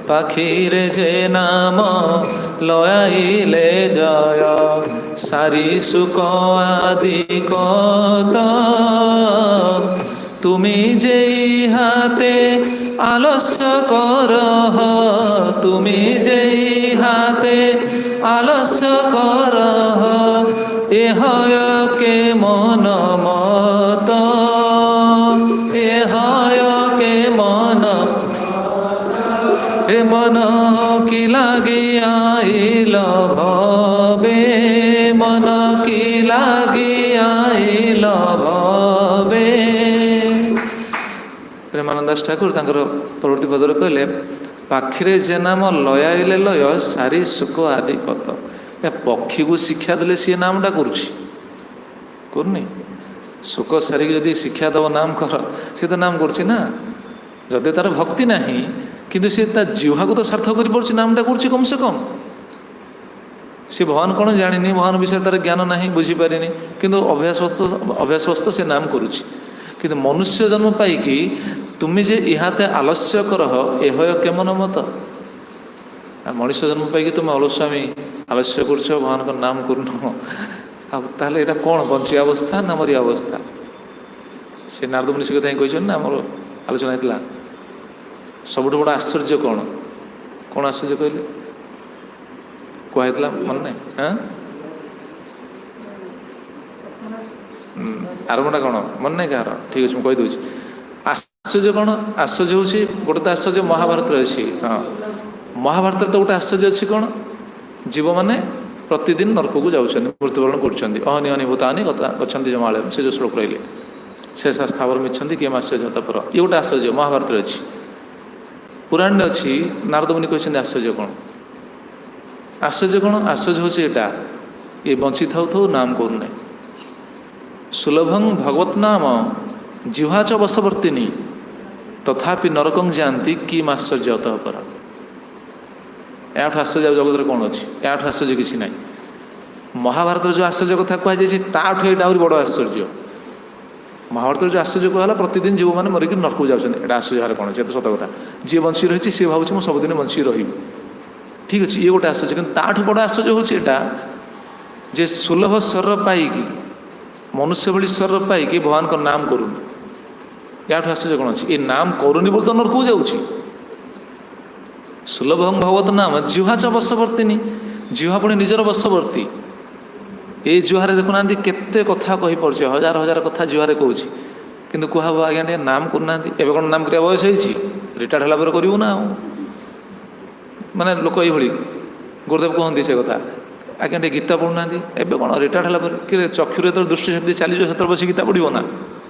पाखिरे जे नाम लयाइले जय सारी सुख आदि कत। তুমি যেই হাতে আলস্য করহ, তুমি যেই হাতে আলস্য করহ, এ হয় কে মন মত, এ হয় কে মন, এ মন কি লাগিয়াইল ভবে, মন কি লাগিয়াইল ভবে। ପ୍ରେମାନନ୍ଦ ଦାସ ଠାକୁର ତାଙ୍କର ପ୍ରବୃତ୍ତି ପଦରେ କହିଲେ, ପାଖିରେ ଯେ ନାମ ଲୟାଇଲେ ଲୟ, ସାରି ସୁଖ ଆଦି କତ। ଏ ପକ୍ଷୀକୁ ଶିକ୍ଷା ଦେଲେ ସିଏ ନାମଟା କରୁଛି, କରୁନି? ସୁଖ ସାରିକି ଯଦି ଶିକ୍ଷା ଦେବ ନାମ କର, ସିଏ ତ ନାମ କରୁଛି ନା। ଯଦି ତାର ଭକ୍ତି ନାହିଁ କିନ୍ତୁ ସିଏ ତା ଜିହ୍ବାକୁ ତ ସାର୍ଥକ କରିପାରୁଛି, ନାମଟା କରୁଛି କମ୍ ସେ କମ୍। ସେ ଭଗବାନ କ'ଣ ଜାଣିନି, ଭଗବାନ ବିଷୟରେ ତାର ଜ୍ଞାନ ନାହିଁ, ବୁଝିପାରିନି, କିନ୍ତୁ ଅଭ୍ୟାସବଶତ ସେ ନାମ କରୁଛି। କିନ୍ତୁ ମନୁଷ୍ୟ ଜନ୍ମ ପାଇକି ତୁମେ ଯେ ଇହାତେ ଆଲସ୍ୟ କରହ, ଏହ କେମନ ମତ। ଆଉ ମଣିଷ ଜନ୍ମ ପାଇକି ତୁମେ ଅଳସ୍ୱାମୀ ଆଲସ୍ୟ କରୁଛ, ଭଗବାନଙ୍କ ନାମ କରୁନ, ଆଉ ତାହେଲେ ଏଇଟା କ'ଣ ବଞ୍ଚିବା ଅବସ୍ଥା ନା ମରିବା ଅବସ୍ଥା? ସେ ନାରଦ ମୁନି ସେ କଥା ହିଁ କହିଛନ୍ତି ନା, ଆମର ଆଲୋଚନା ହେଇଥିଲା। ସବୁଠୁ ବଡ଼ ଆଶ୍ଚର୍ଯ୍ୟ କ'ଣ? କ'ଣ ଆଶ୍ଚର୍ଯ୍ୟ କହିଲେ? କୁହାହେଇଥିଲା ମନେ ନାହିଁ? ଆରମ୍ଭଟା କ'ଣ ମନେ ନାହିଁ କାହାର? ଠିକ୍ ଅଛି, ମୁଁ କହିଦେଉଛି। ଆଶ୍ଚର୍ଯ୍ୟ କ'ଣ? ଆଶ୍ଚର୍ଯ୍ୟ ହେଉଛି ଗୋଟେ ତ ଆଶ୍ଚର୍ଯ୍ୟ ମହାଭାରତରେ ଅଛି। ହଁ, ମହାଭାରତରେ ତ ଗୋଟେ ଆଶ୍ଚର୍ଯ୍ୟ ଅଛି କ'ଣ? ଜୀବମାନେ ପ୍ରତିଦିନ ନରକକୁ ଯାଉଛନ୍ତି, ମୃତ୍ୟୁବରଣ କରୁଛନ୍ତି। ଅହନି ଅହନି ଭୂତାନି ଗଚ୍ଛନ୍ତି ଜମାଳୟ, ସେ ଯେଉଁ ଶ୍ଲୋକ ରହିଲେ, ସେ ସ୍ଥାବର ମିଛନ୍ତି କିଏ ଆଶ୍ଚର୍ଯ୍ୟ ତପର, ଇଏ ଗୋଟେ ଆଶ୍ଚର୍ଯ୍ୟ ମହାଭାରତରେ ଅଛି। ପୁରାଣରେ ଅଛି, ନାରଦ ମୁନି କହିଛନ୍ତି ଆଶ୍ଚର୍ଯ୍ୟ କ'ଣ? ଆଶ୍ଚର୍ଯ୍ୟ କ'ଣ? ଆଶ୍ଚର୍ଯ୍ୟ ହେଉଛି ଏଇଟା, ଇଏ ବଞ୍ଚିଥାଉ ଥାଉ ନାମ କରୁନାହିଁ। ସୁଲଭଂ ଭଗବତ ନାମ ଜିହ୍ୱାଚ ବଶବର୍ତ୍ତିନୀ, ତଥାପି ନରକଂ ଯାଆନ୍ତି କି ଆଶ୍ଚର୍ଯ୍ୟ ଅତଃ ପର। ଏହାଠୁ ଆଶ୍ଚର୍ଯ୍ୟ ଆଉ ଜଗତରେ କ'ଣ ଅଛି? ଏହାଠୁ ଆଶ୍ଚର୍ଯ୍ୟ କିଛି ନାହିଁ। ମହାଭାରତରେ ଯେଉଁ ଆଶ୍ଚର୍ଯ୍ୟ କଥା କୁହାଯାଇଛି, ତାଠୁ ଏଇଟା ଆହୁରି ବଡ଼ ଆଶ୍ଚର୍ଯ୍ୟ। ମହାଭାରତରେ ଯେଉଁ ଆଶ୍ଚର୍ଯ୍ୟ କୁହାହେଲା, ପ୍ରତିଦିନ ଜୀବମାନେ ମରିକି ନରକକୁ ଯାଉଛନ୍ତି, ଏଇଟା ଆଶ୍ଚର୍ଯ୍ୟ ହେଲେ କ'ଣ ଅଛି? ଏତ ସତ କଥା। ଯିଏ ବଞ୍ଚି ରହିଛି ସିଏ ଭାବୁଛି ମୁଁ ସବୁଦିନ ବଞ୍ଚିକି ରହିବି, ଠିକ୍ ଅଛି, ଇଏ ଗୋଟେ ଆଶ୍ଚର୍ଯ୍ୟ। କିନ୍ତୁ ତାଠୁ ବଡ଼ ଆଶ୍ଚର୍ଯ୍ୟ ହେଉଛି ଏଇଟା, ଯେ ସୁଲଭ ଶରୀର ପାଇକି, ମନୁଷ୍ୟ ଭଳି ଶରୀର ପାଇକି ଭଗବାନଙ୍କ ନାମ କରୁନି। ଏହାଠୁ ଆଶ୍ଚର୍ଯ୍ୟ କ'ଣ ଅଛି? ଏ ନାମ କରୁନି ବୋଲି ତ ନରକକୁ ଯାଉଛି। ସୁଲଭଂ ଭଗବତ ନାମ ଜିହ୍ୱାଚ ବଶବର୍ତ୍ତିନୀ, ଜିହ୍ୱା ପୁଣି ନିଜର ବଶବର୍ତ୍ତୀ। ଏଇ ଜିହ୍ୱାରେ ଦେଖୁନାହାନ୍ତି କେତେ କଥା କହିପାରୁଛି, ହଜାର ହଜାର କଥା ଜିହ୍ୱାରେ କହୁଛି, କିନ୍ତୁ କୁହାବ ଆଜ୍ଞା ଟିକେ ନାମ କରୁନାହାନ୍ତି। ଏବେ କ'ଣ ନାମ କରିବା ବୟସ ହେଇଛି? ରିଟାୟାର୍ଡ ହେଲା ପରେ କରିବୁ ନା ଆଉ। ମାନେ ଲୋକ ଏଇଭଳି, ଗୁରୁଦେବ କୁହନ୍ତି ସେ କଥା, ଆଜ୍ଞା ଟିକେ ଗୀତା ପଢ଼ୁନାହାନ୍ତି। ଏବେ କ'ଣ ରିଟାୟାର୍ଡ ହେଲା ପରେ? କି ଚକ୍ଷୁରେ ଯେତେବେଳେ ଦୃଷ୍ଟି ସେମିତି ଚାଲିଯିବ, ସେତେବେଳେ ବସି ଗୀତା ପଢ଼ିବ ନା,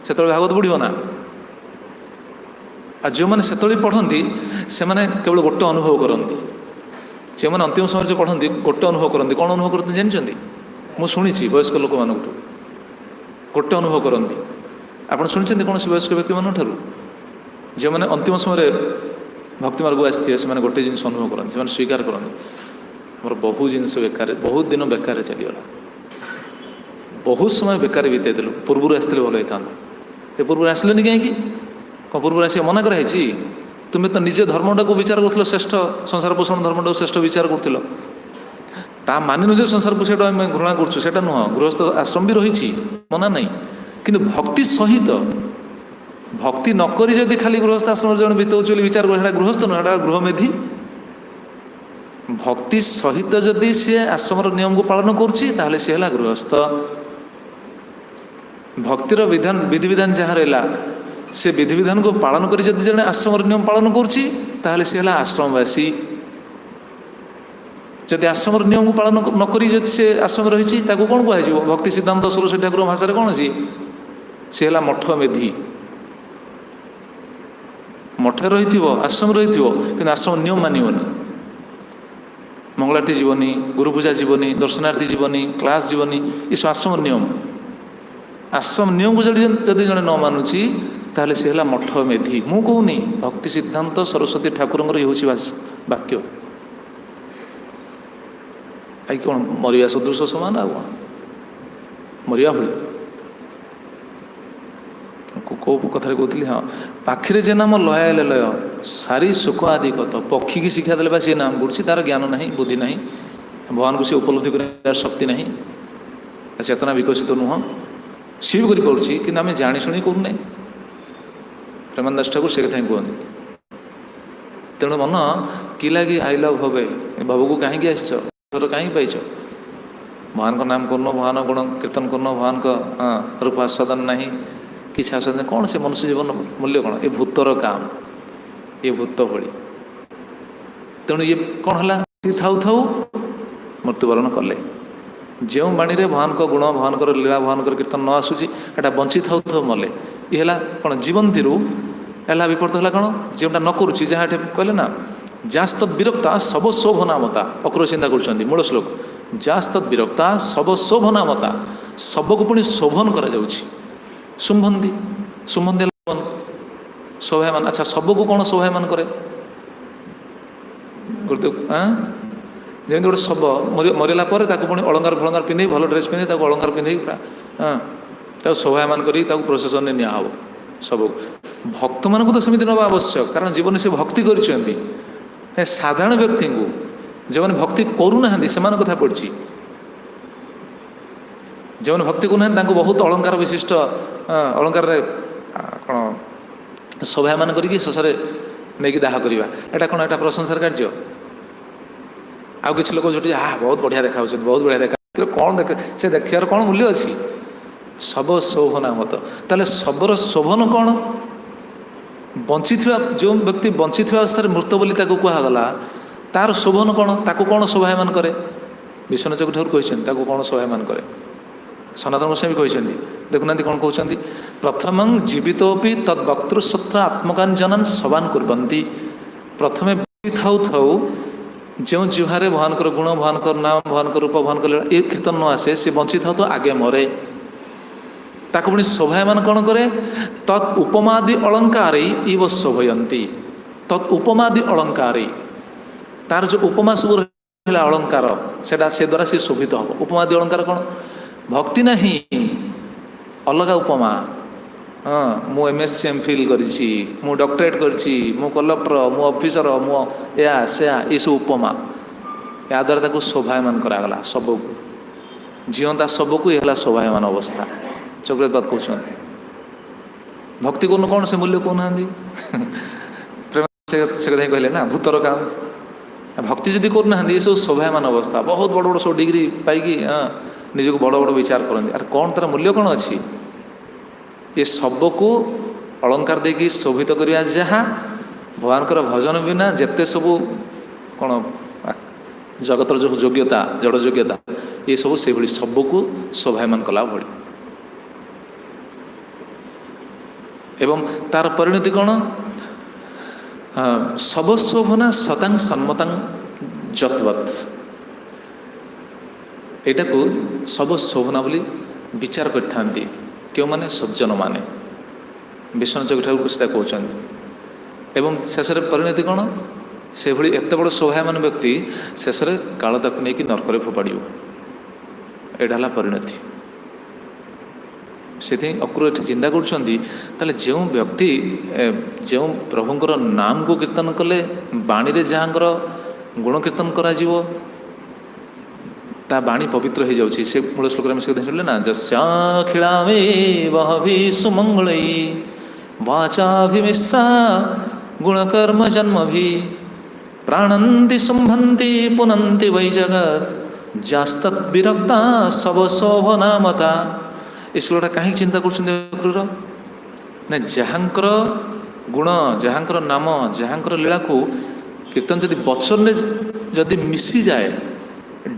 ସେତେବେଳେ ଭାଗବତ ପଢ଼ିବ ନା। ଆଉ ଯେଉଁମାନେ ସେତେବେଳେ ପଢ଼ନ୍ତି ସେମାନେ କେବଳ ଗୋଟେ ଅନୁଭବ କରନ୍ତି। ଯେଉଁମାନେ ଅନ୍ତିମ ସମୟରେ ଯେ ପଢ଼ନ୍ତି ଗୋଟେ ଅନୁଭବ କରନ୍ତି। କ'ଣ ଅନୁଭବ କରନ୍ତି ଜାଣିଛନ୍ତି? ମୁଁ ଶୁଣିଛି ବୟସ୍କ ଲୋକମାନଙ୍କଠୁ ଗୋଟେ ଅନୁଭବ କରନ୍ତି। ଆପଣ ଶୁଣିଛନ୍ତି କୌଣସି ବୟସ୍କ ବ୍ୟକ୍ତିମାନଙ୍କ ଠାରୁ? ଯେଉଁମାନେ ଅନ୍ତିମ ସମୟରେ ଭକ୍ତି ମାର୍ଗକୁ ଆସିଥିବେ ସେମାନେ ଗୋଟେ ଜିନିଷ ଅନୁଭବ କରନ୍ତି, ସେମାନେ ସ୍ୱୀକାର କରନ୍ତି, ଆମର ବହୁ ଜିନିଷ ବେକାର, ବହୁତ ଦିନ ବେକାରରେ ଚାଲିଗଲା, ବହୁତ ସମୟ ବେକାର ବିତେଇ ଦେଲୁ, ପୂର୍ବରୁ ଆସିଥିଲେ ଭଲ ହେଇଥାନ୍ତା। ଏ ପୂର୍ବରୁ ଆସିଲେନି କାହିଁକି? କ'ଣ ପୂର୍ବରୁ ଆସିବା ମନା କରାହେଇଛି? ତୁମେ ତ ନିଜେ ଧର୍ମଟାକୁ ବିଚାର କରୁଥିଲ, ଶ୍ରେଷ୍ଠ ସଂସାର ପୋଷଣ ଧର୍ମଟାକୁ ଶ୍ରେଷ୍ଠ ବିଚାର କରୁଥିଲ। ତା ମାନିନୁ ଯେ ସଂସାର ପୋଷଣଟା ଆମେ ଘୃଣା କରୁଛୁ, ସେଇଟା ନୁହଁ। ଗୃହସ୍ଥ ଆଶ୍ରମ ବି ରହିଛି, ମନା ନାହିଁ, କିନ୍ତୁ ଭକ୍ତି ସହିତ, ଭକ୍ତି ନକରି ଯଦି ଖାଲି ଗୃହସ୍ଥ ଆଶ୍ରମରେ ଜଣେ ବିତଉଛି ବୋଲି ବିଚାର କରେ, ସେଇଟା ଗୃହସ୍ଥ ନୁହଁ, ସେଇଟା ଗୃହମେଧି। ଭକ୍ତି ସହିତ ଯଦି ସିଏ ଆଶ୍ରମର ନିୟମକୁ ପାଳନ କରୁଛି ତାହେଲେ ସିଏ ହେଲା ଗୃହସ୍ଥ। ଭକ୍ତିର ବିଧାନ ବିଧିବିଧାନ ଯାହା ରହିଲା ସେ ବିଧିବିଧାନକୁ ପାଳନ କରି ଯଦି ଜଣେ ଆଶ୍ରମର ନିୟମ ପାଳନ କରୁଛି ତାହେଲେ ସିଏ ହେଲା ଆଶ୍ରମବାସୀ। ଯଦି ଆଶ୍ରମର ନିୟମକୁ ପାଳନ ନକରି ଯଦି ସେ ଆଶ୍ରମରେ ରହିଛି ତାକୁ କ'ଣ କୁହାଯିବ? ଭକ୍ତି ସିଦ୍ଧାନ୍ତ ସରସ୍ୱତୀ ଠାକୁର ଭାଷାରେ କ'ଣ ଅଛି? ସେ ହେଲା ମଠ ମେଧି। ମଠରେ ରହିଥିବ, ଆଶ୍ରମ ରହିଥିବ, କିନ୍ତୁ ଆଶ୍ରମ ନିୟମ ମାନିବନି। ମଙ୍ଗଳାରତୀ ଯିବନି, ଗୁରୁପୂଜା ଯିବନି, ଦର୍ଶନାର୍ଥୀ ଯିବନି, କ୍ଲାସ୍ ଯିବନି, ଏସବୁ ଆଶ୍ରମ ନିୟମ। ଆଶ୍ରମ ନିୟମକୁ ଯଦି ଜଣେ ନ ମାନୁଛି ତାହେଲେ ସେ ହେଲା ମଠ ମେଧି। ମୁଁ କହୁନି, ଭକ୍ତି ସିଦ୍ଧାନ୍ତ ସରସ୍ୱତୀ ଠାକୁରଙ୍କର ଇଏ ହେଉଛି ବାକ୍ୟ। ଆଇ କ'ଣ ମରିବା ସଦୃଶ ସମାନ? ଆଉ କ'ଣ ମରିବା ଭଳି? କେଉଁ କଥାରେ କହୁଥିଲି? ହଁ, ପାଖିରେ ଯେ ନାମ ଲୟାଲେ ଲୟ, ସାରି ସୁଖ ଆଦି କତ। ପକ୍ଷୀକି ଶିକ୍ଷା ଦେଲେ ବା ସିଏ ନାମ କରୁଛି, ତାର ଜ୍ଞାନ ନାହିଁ, ବୁଦ୍ଧି ନାହିଁ, ଭଗବାନଙ୍କୁ ସେ ଉପଲବ୍ଧି କରିବାର ଶକ୍ତି ନାହିଁ, ଚେତନା ବିକଶିତ ନୁହଁ। ସିଏ ବି କରିପାରୁଛି, କିନ୍ତୁ ଆମେ ଜାଣି ଶୁଣି କରୁନାହିଁ। ପ୍ରେମାନନ୍ଦ ଦାସ ଠାକୁର ସେ କଥା ହିଁ କୁହନ୍ତି। ତେଣୁ ମନ କି ଲାଗି ଆଇଲ ଭବେ, ଏ ଭବକୁ କାହିଁକି ଆସିଛ, କାହିଁକି ପାଇଛ? ଭଗବାନଙ୍କ ନାମ କରୁନ, ଭଗବାନ ଗୁଣ କୀର୍ତ୍ତନ କରୁନ, ଭଗବାନଙ୍କ ରୂପ ଆସ୍ୱାଦନ ନାହିଁ, କିଛି ଆସ୍ୱାଦନ ନାହିଁ, କ'ଣ ସେ ମନୁଷ୍ୟ ଜୀବନ ମୂଲ୍ୟ କ'ଣ? ଏ ଭୂତର କାମ, ଏ ଭୂତ ଭଳି। ତେଣୁ ଇଏ କ'ଣ ହେଲା, ଥାଉ ଥାଉ ମୃତ୍ୟୁବରଣ କଲେ। ଯେଉଁ ବାଣୀରେ ଭଗବାନଙ୍କ ଗୁଣ, ଭଗବାନଙ୍କର ଲୀଳା, ଭଗବାନଙ୍କର କୀର୍ତ୍ତନ ନ ଆସୁଛି, ଏଇଟା ବଞ୍ଚି ଥାଉ ଥାଉ ମଲେ। ଇଏ ହେଲା କ'ଣ, ଜୀବନ୍ତୀରୁ ହେଲା ବିପରୀତ ହେଲା କ'ଣ, ଯେଉଁଟା ନ କରୁଛି, ଯାହା ଏଠି କହିଲେ ନା, ଯାସ୍ତତ୍ ବିରକ୍ତା ଶବ ଶୋଭନାମତା, ଅକ୍ରୁର ଚିନ୍ତା କରୁଛନ୍ତି ମୂଳ ଶ୍ଲୋକ, ଯାସ୍ତତ୍ ବିରକ୍ତା ଶବ ଶୋଭନାମତା, ଶବକୁ ପୁଣି ଶୋଭନ କରାଯାଉଛି। ଶୁମ୍ଭନ୍ତି, ଶୁମ୍ଭନ୍ତି ହେଲା ଶୋଭାୟମାନ। ଆଚ୍ଛା, ଶବକୁ କ'ଣ ଶୋଭାୟମାନ କରେ? ଯେମିତି ଗୋଟେ ଶବ ମରିଲା ପରେ ତାକୁ ପୁଣି ଅଳଙ୍କାର ଫଳଙ୍କାର ପିନ୍ଧେଇ, ଭଲ ଡ୍ରେସ୍ ପିନ୍ଧେଇ, ତାକୁ ଅଳଙ୍କାର ପିନ୍ଧେଇ ତାକୁ ଶୋଭାୟମାନ କରି ତାକୁ ପ୍ରୋସେସନରେ ନିଆହେବ ଶବକୁ। ଭକ୍ତମାନଙ୍କୁ ତ ସେମିତି ନେବା ଆବଶ୍ୟକ, କାରଣ ଜୀବନରେ ସେ ଭକ୍ତି କରିଛନ୍ତି। ସାଧାରଣ ବ୍ୟକ୍ତିଙ୍କୁ, ଯେଉଁମାନେ ଭକ୍ତି କରୁନାହାନ୍ତି ସେମାନଙ୍କ କଥା ପଡ଼ିଛି। ଯେଉଁମାନେ ଭକ୍ତି କରୁନାହାନ୍ତି ତାଙ୍କୁ ବହୁତ ଅଳଙ୍କାର ବିଶିଷ୍ଟ ଅଳଙ୍କାରରେ କ'ଣ ଶୋଭାୟମାନ କରିକି ଶେଷରେ ନେଇକି ଦାହ କରିବା, ଏଇଟା କ'ଣ, ଏଇଟା ପ୍ରଶଂସାର କାର୍ଯ୍ୟ? ଆଉ କିଛି ଲୋକ ଯୋଉଠି ବହୁତ ବଢ଼ିଆ ଦେଖାଉଛନ୍ତି, ବହୁତ ବଢ଼ିଆ ଦେଖା, କ'ଣ ସେ ଦେଖିବାର କ'ଣ ମୂଲ୍ୟ ଅଛି? ଶବ ଶୋଭନାମତ। ତାହେଲେ ଶବର ଶୋଭନ କ'ଣ? ବଞ୍ଚିଥିବା, ଯେଉଁ ବ୍ୟକ୍ତି ବଞ୍ଚିଥିବା ଅବସ୍ଥାରେ ମୃତ ବୋଲି ତାକୁ କୁହାଗଲା, ତାର ଶୋଭନ କ'ଣ? ତାକୁ କ'ଣ ଶୋଭାୟମାନ କରେ? ବିଶ୍ୱନାଥ ଚକ୍ର ଠାକୁର କହିଛନ୍ତି ତାକୁ କ'ଣ ଶୋଭାୟମାନ କରେ। ସନାତନ ଗୋସ୍ୱାମୀ କହିଛନ୍ତି, ଦେଖୁନାହାନ୍ତି କ'ଣ କହୁଛନ୍ତି, ପ୍ରଥମଂ ଜୀବିତୋପି ତଦ୍ ବକ୍ତୃସତ୍ର ଆତ୍ମକାଞ୍ଜନାନ୍ ସବାନ୍ କୁର୍ବନ୍ତି। ପ୍ରଥମେ ଥାଉ ଥାଉ ଯେଉଁ ଜିହ୍ୱାରେ ଭଗବାନଙ୍କର ଗୁଣ, ଭଗବାନଙ୍କର ନାମ, ଭଗବାନଙ୍କର ରୂପ, ଭଗବାନଙ୍କର ଲୀଳା ଏ କୀର୍ତ୍ତନ ନ ଆସେ, ସେ ବଞ୍ଚିଥାଉ ତ ଆଗେ ମରେ। ତାକୁ ପୁଣି ଶୋଭାୟମାନ କ'ଣ କରେ? ତତ୍ ଉପମାଦି ଅଳଙ୍କାରେ ଇବ ଶୋଭୟନ୍ତି। ତତ୍ ଉପମାଦି ଅଳଙ୍କାରେ, ତାର ଯେଉଁ ଉପମା ସବୁ ରହିଲା ଅଳଙ୍କାର, ସେଟା ସେ ଦ୍ୱାରା ସେ ଶୋଭିତ ହେବ। ଉପମାଦି ଅଳଙ୍କାର କ'ଣ? ଭକ୍ତି ନାହିଁ, ଅଲଗା ଉପମା। ମୁଁ MSc MPhil କରିଛି, ମୁଁ ଡକ୍ଟରେଟ୍ କରିଛି, ମୁଁ କଲେକ୍ଟର, ମୁଁ ଅଫିସର, ମୁଁ ଏୟା ସେୟା, ଏସବୁ ଉପମା। ଏହା ଦ୍ୱାରା ତାକୁ ଶୋଭାୟମାନ କରାଗଲା ଶବକୁ, ଜିଅନ୍ତା ଶବକୁ। ଏ ହେଲା ଶୋଭାୟମାନ ଅବସ୍ଥା। ଚକ୍ରବାଦ କହୁଛନ୍ତି ଭକ୍ତି କରୁନ, କ'ଣ ସେ ମୂଲ୍ୟ କହୁନାହାନ୍ତି? ସେ କଥା ହିଁ କହିଲେ ନା, ଭୂତର କାମ। ଭକ୍ତି ଯଦି କରୁନାହାନ୍ତି, ଏସବୁ ଶୋଭାୟମାନ ଅବସ୍ଥା, ବହୁତ ବଡ଼ ବଡ଼ ସବୁ ଡିଗ୍ରୀ ପାଇକି ନିଜକୁ ବଡ଼ ବଡ଼ ବିଚାର କରନ୍ତି। ଆରେ କ'ଣ ତାର ମୂଲ୍ୟ କ'ଣ ଅଛି? ଏ ଶବକୁ ଅଳଙ୍କାର ଦେଇକି ଶୋଭିତ କରିବା ଯାହା, ଭଗବାନଙ୍କର ଭଜନ ବିନା ଯେତେ ସବୁ କ'ଣ ଜଗତର ଯେଉଁ ଯୋଗ୍ୟତା, ଜଡ଼ ଯୋଗ୍ୟତା, ଏସବୁ ସେଭଳି ଶବକୁ ଶୋଭାୟମାନ କଲା ଭଳି। ଏବଂ ତାର ପରିଣତି କ'ଣ? ଶବଶୋଭନା ଶତାଂ ସନ୍ମତାଂ ଯତ୍ବତ୍। ଏଇଟାକୁ ଶବଶୋଭନା ବୋଲି ବିଚାର କରିଥାନ୍ତି କେଉଁମାନେ? ସଜ୍ଜନମାନେ। ବିଶ୍ୱନାଥ ଚକ୍ର ଠାକୁର ସେଟା କହୁଛନ୍ତି। ଏବଂ ଶେଷରେ ପରିଣତି କ'ଣ? ସେଭଳି ଏତେ ବଡ଼ ଶୋଭାୟମାନ ବ୍ୟକ୍ତି ଶେଷରେ କାଳ ତାକୁ ନେଇକି ନର୍କରେ ଫୋପାଡ଼ିବ। ଏଇଟା ହେଲା ପରିଣତି। ସେଥିପାଇଁ ଅକ୍ରୁର ଏଠି ଚିନ୍ତା କରୁଛନ୍ତି, ତାହେଲେ ଯେଉଁ ବ୍ୟକ୍ତି ଯେଉଁ ପ୍ରଭୁଙ୍କର ନାମକୁ କୀର୍ତ୍ତନ କଲେ, ବାଣୀରେ ଯାହାଙ୍କର ଗୁଣ କୀର୍ତ୍ତନ କରାଯିବ, ତା ବାଣୀ ପବିତ୍ର ହେଇଯାଉଛି। ସେ ମୂଳ ଶ୍ଲୋକରେ ଆମେ ସେ କଥା ଶୁଣିଲେ ନା, ଯସ୍ୟାଖିଳାମେ ବହଭି ସୁମଙ୍ଗଳୈ ବାଚାଭିମିଶ୍ରା ଗୁଣକର୍ମ ଜନ୍ମଭି ପ୍ରାଣନ୍ତି ଶୁମ୍ଭନ୍ତି ପୁନନ୍ତି ବୈ ଜଗତ୍ ଯାସ୍ତତ୍ ବିରକ୍ତା ଶବ ଶୋଭନାମତା। ଏ ଶ୍ଲୋକଟା କାହିଁକି ଚିନ୍ତା କରୁଛନ୍ତି ଅକ୍ରୁର? ନା, ଯାହାଙ୍କର ଗୁଣ, ଯାହାଙ୍କର ନାମ, ଯାହାଙ୍କର ଲୀଳାକୁ କୀର୍ତ୍ତନ ଯଦି ବଚନରେ ଯଦି ମିଶିଯାଏ,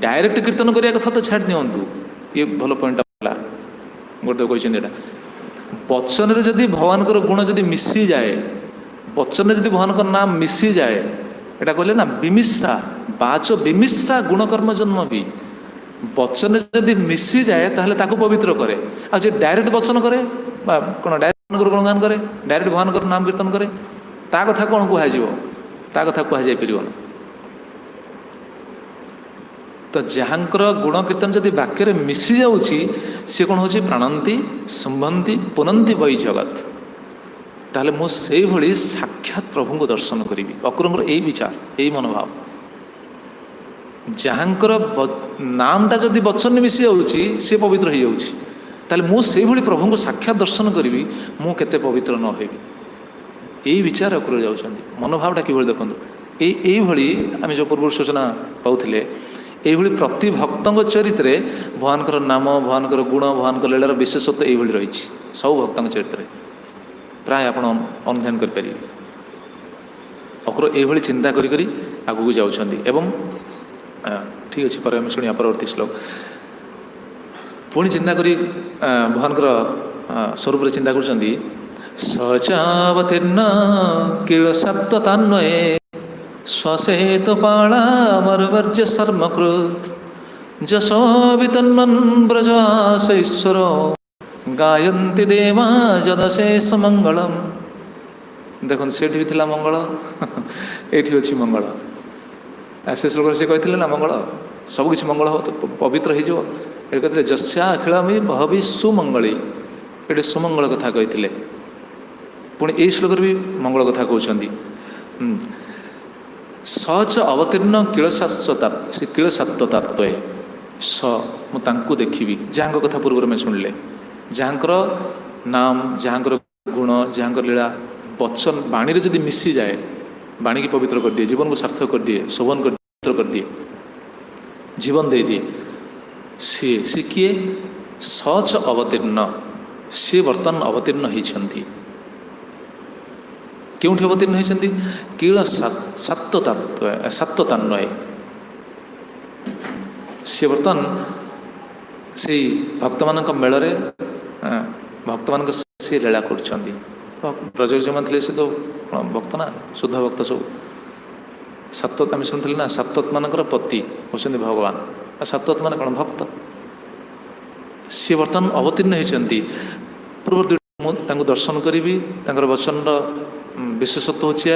ଡାଇରେକ୍ଟ କୀର୍ତ୍ତନ କରିବା କଥା ତ ଛାଡ଼ି ଦିଅନ୍ତୁ, ଇଏ ଭଲ ପଏଣ୍ଟଟା ହେଲା, ଗୋଟେ କହିଛନ୍ତି ଏଇଟା। ବଚନରେ ଯଦି ଭଗବାନଙ୍କର ଗୁଣ ଯଦି ମିଶିଯାଏ, ବଚନରେ ଯଦି ଭଗବାନଙ୍କର ନାମ ମିଶିଯାଏ, ଏଇଟା କହିଲେ ନା ବିମିଶ୍ରା, ବାଚ ବିମିଶ୍ରା ଗୁଣକର୍ମ ଜନ୍ମ ବି। ବଚନରେ ଯଦି ମିଶିଯାଏ ତାହେଲେ ତାକୁ ପବିତ୍ର କରେ। ଆଉ ଯେ ଡାଇରେକ୍ଟ ବଚନ କରେ ବା କ'ଣ ଡାଇରେକ୍ଟ ଗୁଣଗାନ କରେ, ଡାଇରେକ୍ଟ ଭଗବାନଙ୍କର ନାମ କୀର୍ତ୍ତନ କରେ, ତା କଥା କ'ଣ କୁହାଯିବ? ତା କଥା କୁହାଯାଇ ପାରିବନି। ତ ଯାହାଙ୍କର ଗୁଣ କୀର୍ତ୍ତନ ଯଦି ବାକ୍ୟରେ ମିଶି ଯାଉଛି, ସେ କ'ଣ ହେଉଛି? ପ୍ରାଣନ୍ତି ଶୁମ୍ଭନ୍ତି ପୁନନ୍ତି ବୈ ଜଗତ୍। ତାହେଲେ ମୁଁ ସେଇଭଳି ସାକ୍ଷାତ ପ୍ରଭୁଙ୍କୁ ଦର୍ଶନ କରିବି। ଅକ୍ରୁରଙ୍କର ଏଇ ବିଚାର, ଏଇ ମନୋଭାବ। ଯାହାଙ୍କର ନାମଟା ଯଦି ବଚନରେ ମିଶି ଯାଉଛି, ସେ ପବିତ୍ର ହେଇଯାଉଛି। ତାହେଲେ ମୁଁ ସେଇଭଳି ପ୍ରଭୁଙ୍କୁ ସାକ୍ଷାତ ଦର୍ଶନ କରିବି, ମୁଁ କେତେ ପବିତ୍ର ନ ହେବି। यही विचार अग्र जाउछन्ति मनोभावटा किभଳି देखନ୍ତୁ এইଭଳି ଆମେ ଯେଉଁ ପୂର୍ବରୁ ସୂଚନା ପାଉଥିଲେ এইଭଳି ପ୍ରତି ଭକ୍ତଙ୍କ ଚରିତ୍ରରେ ଭଗବାନଙ୍କର ନାମ ଭଗବାନଙ୍କର ଗୁଣ ଭଗବାନଙ୍କ ଲୀଳାର ବିଶେଷତ୍ୱ এইଭଳି ରହିଛି ସବୁ ଭକ୍ତଙ୍କ ଚରିତ୍ରରେ ପ୍ରାୟ ଆପଣ ଅନୁଧ୍ୟାନ କରିପାରିବେ। ଅକ୍ର এইଭଳି ଚିନ୍ତା କରି କରି ଆଗକୁ ଯାଉଛନ୍ତି ଏବଂ ଠିକ୍ ଅଛି ପରେ ଆମେ ଶୁଣିବା ପରବର୍ତ୍ତୀ ଶ୍ଲୋକ। ପୁଣି ଚିନ୍ତା କରି ଭଗବାନଙ୍କର ସ୍ୱରୂପରେ ଚିନ୍ତା କରୁଛନ୍ତି ସଚାବତୀର୍ଣ୍ଣ କିଳ ସପ୍ତତାନ୍ୱୟେ ଶ୍ଵସେତ ପାଳାମରବର୍ଜ୍ୟ ଶର୍ମକୃତ୍ ଯଶୋ ବିତନ୍ମନ୍ ବ୍ରଜବାସୈଶ୍ୱର ଗାୟନ୍ତି ଦେବା ଯଦଶେଷ ମଙ୍ଗଳମ୍। ଦେଖନ୍ତୁ ସେଠି ବି ଥିଲା ମଙ୍ଗଳ ଏଇଠି ଅଛି ମଙ୍ଗଳ। ସେ ଶ୍ଲୋକରେ ସେ କହିଥିଲେ ନା ମଙ୍ଗଳ ସବୁକିଛି ମଙ୍ଗଳ ହବ ପବିତ୍ର ହେଇଯିବ। ଏଠି କହିଥିଲେ ଯସ୍ୟା ଅଖିଳମି ବହବି ସୁମଙ୍ଗଳୀ ଏଠି ସୁମଙ୍ଗଳ କଥା କହିଥିଲେ। ପୁଣି ଏଇ ଶ୍ଲୋକରେ ବି ମଙ୍ଗଳ କଥା କହୁଛନ୍ତି ସଚ ଅବତୀର୍ଣ୍ଣ କିଳସାତ୍ୱତାତ୍ୱେ ସ ମୁଁ ତାଙ୍କୁ ଦେଖିବି ଯାହାଙ୍କ କଥା ପୂର୍ବରୁ ଆମେ ଶୁଣିଲେ ଯାହାଙ୍କର ନାମ ଯାହାଙ୍କର ଗୁଣ ଯାହାଙ୍କର ଲୀଳା ବଚନ ବାଣୀରେ ଯଦି ମିଶିଯାଏ ବାଣୀକି ପବିତ୍ର କରିଦିଏ ଜୀବନକୁ ସାର୍ଥକ କରିଦିଏ ଶୋଭନ କରିଦିଏ ଜୀବନ ଦେଇଦିଏ ସିଏ କିଏ ସଚ ଅବତୀର୍ଣ୍ଣ ସିଏ ବର୍ତ୍ତମାନ ଅବତୀର୍ଣ୍ଣ ହେଇଛନ୍ତି। କେଉଁଠି ଅବତୀର୍ଣ୍ଣ ହେଇଛନ୍ତି କିଳ ସାତ୍ୱତାନ୍ୱୟେ ସିଏ ବର୍ତ୍ତମାନ ସେଇ ଭକ୍ତମାନଙ୍କ ମେଳରେ ଭକ୍ତମାନଙ୍କ ସେ ଲୀଳା କରୁଛନ୍ତି। ବ୍ରଜରେ ଯେଉଁମାନେ ଥିଲେ ସେ ତ ଭକ୍ତ ନା ଶୁଦ୍ଧ ଭକ୍ତ ସବୁ। ସାତ୍ୱତ ଆମେ ଶୁଣିଥିଲେ ନା ସାତ୍ୱତମାନଙ୍କର ପତି ହେଉଛନ୍ତି ଭଗବାନ ଆଉ ସାତ୍ୱତ ମାନେ କ'ଣ ଭକ୍ତ। ସିଏ ବର୍ତ୍ତମାନ ଅବତୀର୍ଣ୍ଣ ହେଇଛନ୍ତି। ପୂର୍ବରୁ ମୁଁ ତାଙ୍କୁ ଦର୍ଶନ କରିବି ତାଙ୍କର ବଚନର ବିଶେଷତ୍ୱ ହେଉଛି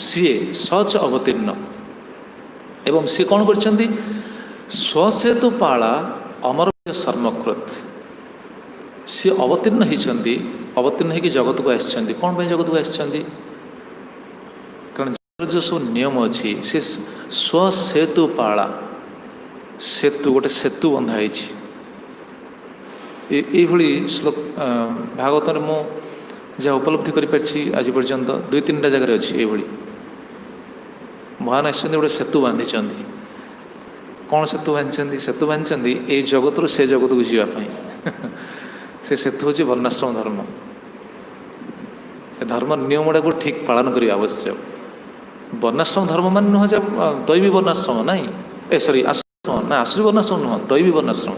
ସିଏ ସଚ ଅବତୀର୍ଣ୍ଣ ଏବଂ ସିଏ କ'ଣ କରିଛନ୍ତି ସ୍ୱସେତୁ ପାଳା ଅମର ଶର୍ମକୃତ ସିଏ ଅବତୀର୍ଣ୍ଣ ହେଇଛନ୍ତି। ଅବତୀର୍ଣ୍ଣ ହେଇକି ଜଗତକୁ ଆସିଛନ୍ତି। କ'ଣ ପାଇଁ ଜଗତକୁ ଆସିଛନ୍ତି କାରଣ ଯେଉଁ ସବୁ ନିୟମ ଅଛି ସେ ସ୍ୱସେତୁ ପାଳା ସେତୁ ଗୋଟେ ସେତୁ ବନ୍ଧା ହେଇଛି। এইଭଳି ଶ୍ଲୋକ ଭାଗବତରେ ମୁଁ ଯାହା ଉପଲବ୍ଧି କରିପାରିଛି ଆଜି ପର୍ଯ୍ୟନ୍ତ 2-3ଟା ଜାଗାରେ ଅଛି ଏଇଭଳି ଭଗବାନ ଆସିଛନ୍ତି ଗୋଟେ ସେତୁ ବାନ୍ଧିଛନ୍ତି। କ'ଣ ସେତୁ ବାନ୍ଧିଛନ୍ତି ସେତୁ ବାନ୍ଧିଛନ୍ତି ଏଇ ଜଗତରୁ ସେ ଜଗତକୁ ଯିବା ପାଇଁ। ସେ ସେତୁ ହେଉଛି ବର୍ଣ୍ଣାଶ୍ରମ ଧର୍ମ। ଏ ଧର୍ମ ନିୟମ ଗୁଡ଼ାକୁ ଠିକ୍ ପାଳନ କରିବା ଆବଶ୍ୟକ। ବର୍ଣ୍ଣାଶ୍ରମ ଧର୍ମ ମାନେ ନୁହଁ ଯେ ଦୈବୀ ବର୍ଣ୍ଣାଶ୍ରମ ନାହିଁ ଆଶ୍ରମ ନା ଆଶ୍ରୀ ବର୍ଣ୍ଣାଶ୍ରମ ନୁହଁ ଦୈବୀ ବର୍ଣ୍ଣାଶ୍ରମ।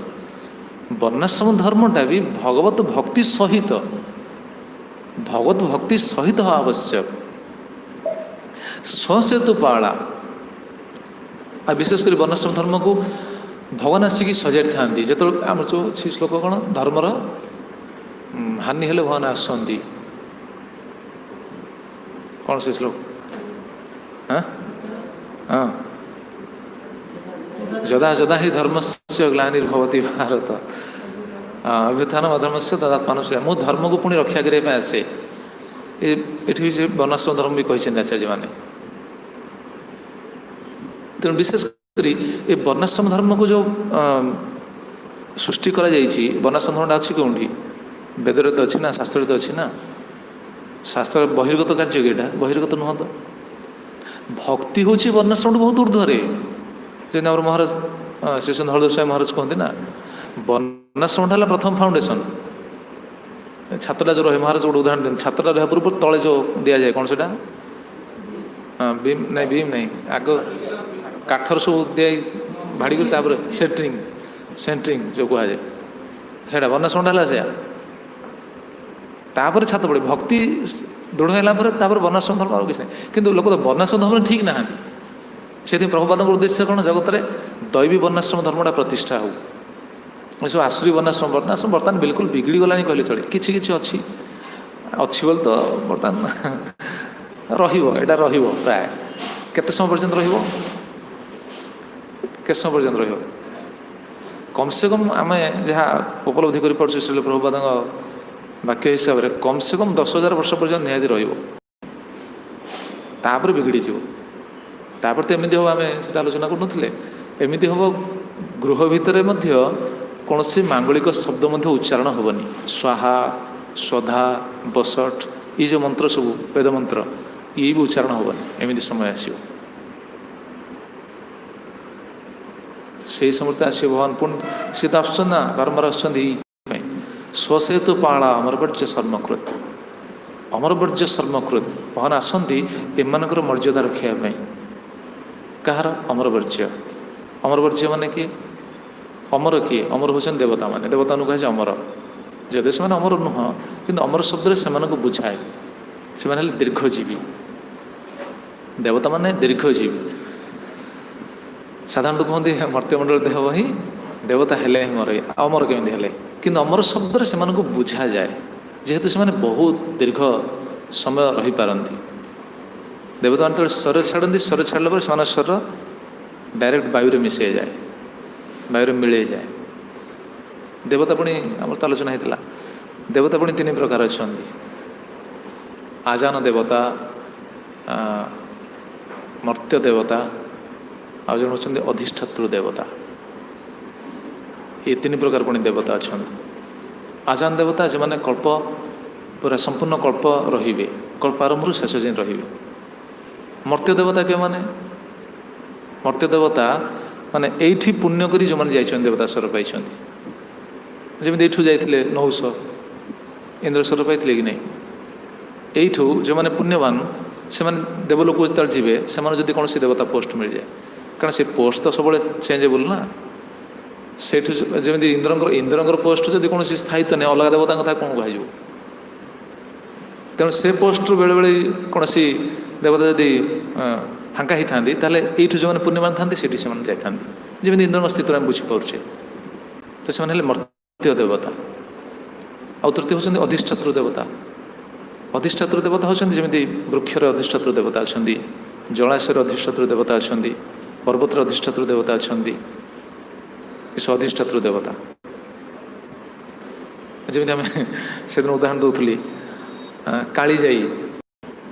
ବର୍ଣ୍ଣାଶ୍ରମ ଧର୍ମଟା ବି ଭଗବତ ଭକ୍ତି ସହିତ ହେବା ଆବଶ୍ୟକ। ସ୍ୱସେତୁ ପାଳା ଆଉ ବିଶେଷ କରି ବର୍ଣ୍ଣାଶ୍ରମ ଧର୍ମକୁ ଭଗବାନ ଆସିକି ସଜାଡ଼ିଥାନ୍ତି। ଯେତେବେଳେ ଆମର ଯେଉଁ ଅଛି ଶ୍ଲୋକ କ'ଣ ଧର୍ମର ହାନି ହେଲେ ଭଗବାନ ଆସନ୍ତି। କ'ଣ ସେ ଶ୍ଲୋକ ଯଦା ଯଦା ହି ଧର୍ମସ୍ୟ ଗ୍ଲାନିର୍ଭବତି ଭାରତ ଅଭ୍ୟୁତ୍ଥାନ ଅଧର୍ମସ୍ୟ ତଦାତ୍ମାନ ମୁଁ ଧର୍ମକୁ ପୁଣି ରକ୍ଷା କରିବା ପାଇଁ ଆସେ। ଏଠି ବି ସେ ବର୍ଣ୍ଣାଶ୍ରମ ଧର୍ମ ବି କହିଛନ୍ତି ଆଚାର୍ଯ୍ୟମାନେ। ତେଣୁ ବିଶେଷ କରି ଏ ବର୍ଣ୍ଣାଶ୍ରମ ଧର୍ମକୁ ଯେଉଁ ସୃଷ୍ଟି କରାଯାଇଛି ବର୍ଣ୍ଣାଶ୍ରମ ଧର୍ମଟା ଅଛି କେଉଁଠି ବେଦରେ ତ ଅଛି ନା ଶାସ୍ତ୍ରରେ ତ ଅଛି ନା। ଶାସ୍ତ୍ର ବହିର୍ଗତ କାର୍ଯ୍ୟ କି ଏଇଟା ବହିର୍ଗତ ନୁହଁ ତ। ଭକ୍ତି ହେଉଛି ବର୍ଣ୍ଣାଶ୍ରମଠୁ ବହୁତ ଉର୍ଦ୍ଧ୍ୱରେ। ଯେମିତି ଆମର ମହାରାଜ ଶ୍ରୀ ହଳଧର ସ୍ୱାମୀ ମହାରାଜ କୁହନ୍ତି ନା ବର୍ଣ୍ଣାଶ୍ରମଟା ହେଲା ପ୍ରଥମ ଫାଉଣ୍ଡେସନ୍। ଛାତଟା ଯେଉଁ ରହେ ମହାରାଜ ଗୋଟେ ଉଦାହରଣ ଦିଅନ୍ତି ଛାତଟା ରହିବା ପୂର୍ବରୁ ତଳେ ଯେଉଁ ଦିଆଯାଏ କ'ଣ ସେଇଟା ବିମ୍ ନାହିଁ ଆଗ କାଠର ସବୁ ଦିଆ ଭାଡ଼ି କରି ତାପରେ ସେଣ୍ଟ୍ରିଂ ଯେଉଁ କୁହାଯାଏ ସେଇଟା ବର୍ଣ୍ଣାଶ୍ରମଟା ହେଲା ସେଇଆ। ତାପରେ ଛାତ ପଡ଼େ ଭକ୍ତି ଦୃଢ଼ ହେଲା ପରେ ତାପରେ ବର୍ଣ୍ଣାଶ୍ରମ ଧର୍ମ ଆଉ କିଛି ନାହିଁ। କିନ୍ତୁ ଲୋକ ତ ବର୍ଣ୍ଣାଶ୍ରମ ଧର୍ମ ଠିକ୍ ନାହାନ୍ତି। ସେଥିପାଇଁ ପ୍ରଭୁପାଦଙ୍କ ଉଦ୍ଦେଶ୍ୟ କ'ଣ ଜଗତରେ ଦୈବୀ ବର୍ଣ୍ଣାଶ୍ରମ ଧର୍ମଟା ପ୍ରତିଷ୍ଠା ହେଉ। ଏସବୁ ଆଶ୍ରୀ ବର୍ଣ୍ଣାଶ୍ରମ ବର୍ତ୍ତମାନ ବିଲକୁଲ ବିଗିଡ଼ି ଗଲାଣି କହିଲେ ଚଳେ। କିଛି ଅଛି ବୋଲି ତ ବର୍ତ୍ତମାନ ରହିବ ଏଇଟା ରହିବ ପ୍ରାୟ କେତେ ସମୟ ପର୍ଯ୍ୟନ୍ତ ରହିବ କମ୍ ସେ କମ୍ ଆମେ ଯାହା ଉପଲବ୍ଧି କରିପାରୁଛୁ ଶ୍ରୀଲ ପ୍ରଭୁପାଦଙ୍କ ବାକ୍ୟ ହିସାବରେ କମ୍ ସେ କମ୍ 10,000 ବର୍ଷ ପର୍ଯ୍ୟନ୍ତ ନିହାତି ରହିବ। ତାପରେ ବିଗିଡ଼ିଯିବ। ତାପରେ ତ ଏମିତି ହେବ ଆମେ ସେଟା ଆଲୋଚନା କରୁନଥିଲେ ଏମିତି ହେବ ଗୃହ ଭିତରେ ମଧ୍ୟ କୌଣସି ମାଙ୍ଗଳିକ ଶବ୍ଦ ମଧ୍ୟ ଉଚ୍ଚାରଣ ହେବନି। ସ୍ୱାହା ସ୍ୱଧା ବସଟ୍ ये जो मंत्र सब वेद मंत्र ये भी उच्चारण हेनी एमती समय आसो से समय तो आस भगवान पुण्य सी तो आस बारंबार स्वसेतु पाला अमरवर्ज्य शर्मकृत अमरवर्ज्य शर्मकृत भगवान आसती एमर मर्यादा रखापी कहार अमरवर्ज्य अमरवर्ज्य माने किए अमर किए अमर होचन देवता माने देवता कहे अमर जदि से अमर नुह कि अमर शब्द से बुझाए से दीर्घजीवी देवता माने दीर्घजीवी साधारणतः कहते मर्त्यमंडल देह ही देवता हेले मर अमर केमी हेले कि अमर शब्द से बुझा जाए जेहेतु से बहुत दीर्घ समय रही पारती देवता मान शरीर छाड़ती शरीर छाड़ा पर से शरीर डायरेक्ट वायु मिसई जाए वायु मिले जाए देवता पुणी आम तो आलोचना होता देवता पुणी तीन प्रकार अच्छा आजान देवता मर्त्य देवता आज जन होती अधिष्ठातृ देवता ये तीन प्रकार पुणी देवता अच्छा आजान देवता जो मैंने कल्प पूरा संपूर्ण कल्प रे कल्प आरंभ शेष दिन रे मर्त्य देवता क्यों माने मर्त्य देवता माने एठी पुण्य करी जो मैंने जाइछन देवता स्वर पाई जमी एठू जाइए नहुष इंद्र स्वर पाई कि नहीं एठू जो मैंने पुण्यवान से देवलोक जो जीवे से कौन देवता पोस्ट मिल जाए कारण से पोस्ट तो सब चेंजेबल ना से जमी इंद्र पोस्ट जब कौन स्थायित्व नहीं अलग देवता कथा कौन कह तेणु से पोस्ट बेले बेले कौन देवता जदि फांका ही था ये जो मैंने पुण्यवान था से जाता जमी इंद्र अस्तित्व आम बुझीपारे तो से मर्त्य देवता आउ तृतीय होती अधिष्ठातृ देवता अधिष्ठातृ देवता होती जमी वृक्षर अधिष्ठातृ देवता अच्छा जलाशयर अधिष्ठातृ देवता अच्छा पर्वतर अधिष्ठातृ देवता अच्छा अधिष्ठातृ देवता जमी आम से दिन उदाहरण दूसरी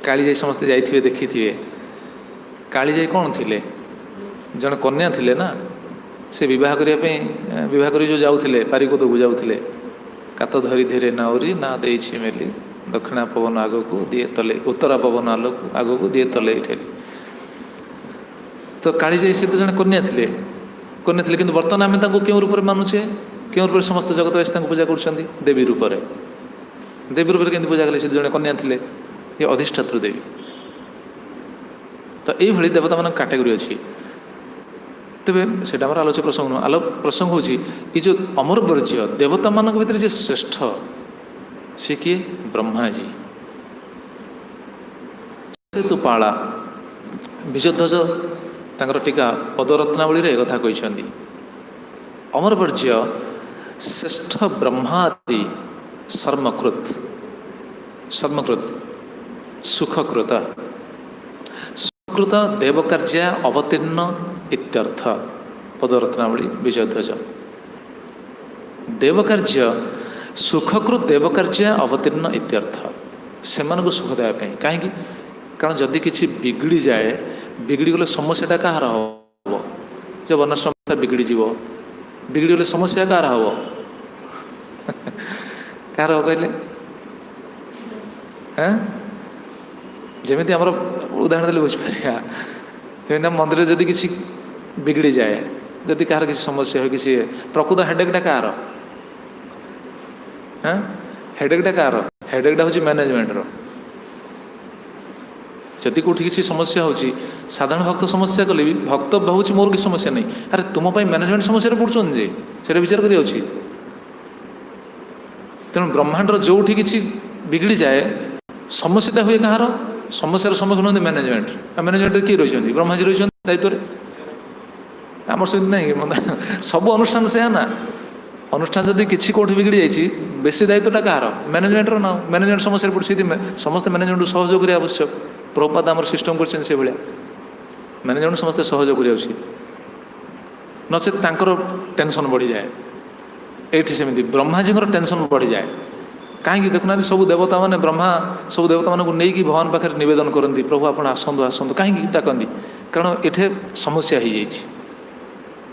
कालीजाई समस्ते जाइए देखी थे कालीजाई कौन थे जन कन्या थे ना से बह कर जो जाऊे पारिकोद को जाऊे कात धरी धीरे नाउरी ना दे मेली दक्षिणा पवन आग को दिए तले उत्तरा पवन आग को दिए तले ठेली तो कालीजाई से तो जन कन्या थे कि बर्तमान आम क्यों रूप में मानुचे क्यों रूप समस्त जगतवासी पूजा कर देवी रूप देवी रूप में पूजा कले से जड़े कन्या थे ये अधिष्ठातृ देवी तो ये देवता मान कैटेगोरी अच्छी तेरे से आलोच्य प्रसंग प्रसंग हूँ ये जो अमरवर्ज्य देवता मान भीतर जे श्रेष्ठ सी किए ब्रह्माजी तो पाला विजयध्वज तांकर टीका पदरत्नावली एक कथा कहते अमरवर्ज्य श्रेष्ठ ब्रह्मादि शर्मकृत शर्मकृत सुखकृत सुखकृत देवकार्य अवतीर्ण इत्यर्थ पदरत्नावली विजयध्वज देवकार्य सुखकृत देवकार्य अवतीर्ण इत्यर्थ से सुख देवाई कहीं कारण जदि किसी बिगड़ी जाए बिगड़ी गले समस्याटा कहार हम जब वर्णाश्रम बिगड़ी बिगड़ी गले समस्या कहार हम कहार हम कहले जमी आम उदाहरण देते बुझीपर जमी मंदिर जदि किसी बिगड़ी जाए जदि कहार किसी समस्या हो किसी प्रकृत हेडेकटा कहार हेडेकटा कहार हेडेकटा हूँ मैनेजमेंटर जदि कौटी किसी समस्या हो साधारण भक्त समस्या कले भी भक्त भावुँ मोर किसी समस्या नहीं अरे तुम मैनेजमेंट समस्या पड़ुन जे से विचार कर तेणु ब्रह्मांडर जोठी किसी बिगड़ी जाए समस्याटा हुए कहार समस्यार सम्मुखीन होती मैनेजमेंट मैनेजमेंट किए रही ब्रह्माजी रही दायित्व आम से नहीं सब अनुष्ठान से ना अनुष्ठान जब किसी कौटी बिगड़ी जाइए बेसी दायित्वटा कहार मैनेजमेंटर ना मैनेजमेंट समस्या पड़े समस्त मैनेजमेंट सहयोग करने आवश्यक प्रभुपाद आम सिस्टम कर मैनेजमेंट समस्त सहयोग कर नचेत टेंशन बढ़ी जाए ये सेमती ब्रह्माजी टेंशन बढ़ी जाए कहीं देखुना सब देवता माने ब्रह्मा सब देवता मान को नहीं भगवान पाखे नवेदन करती प्रभु आप आसतु आसतु कहीं डाकती कारण ये समस्या हो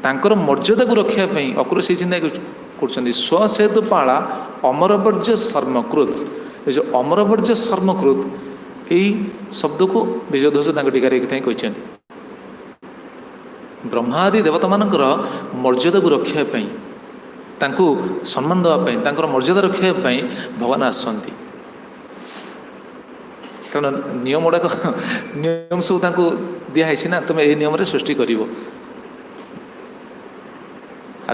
जाकर मर्यादा को रखापी अक्रूर से चिंता कर स्वसेतु पाला अमरवर्ज्य शर्मकृत ये जो अमरवर्ज्य सर्मकृत यही शब्द को विजयध्वज टीकार कहते ब्रह्मादि देवता मानकर मर्यादा को रखापी सम्मान देवाई मर्यादा रखापी भगवान आसती कारण नियम गुड़ाक नियम सब दिखाई ना तुम ये नियम सृष्टि कर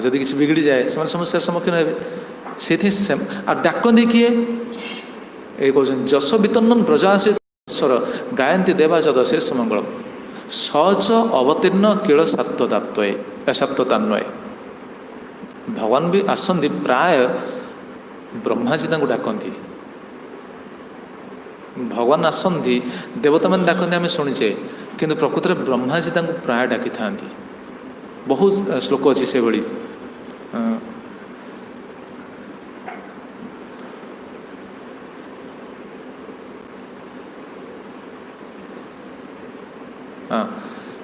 जदि किसी बिगड़ी जाए से समस्या सम्मुखीन हे से डाकती किए ये कहते जस वितन्नन प्रजाश्वर गायंती देवा जदशेष मंगल सहज अवतीर्ण केळ सत्वतान्वय भगवान भी आसती प्राय ब्रह्माजी डाकती भगवान आसती देवता मैंने डाकती आम शुणीचे किंतु प्रकृत में ब्रह्माजी प्राय डाकी था बहुत श्लोक अच्छी से भली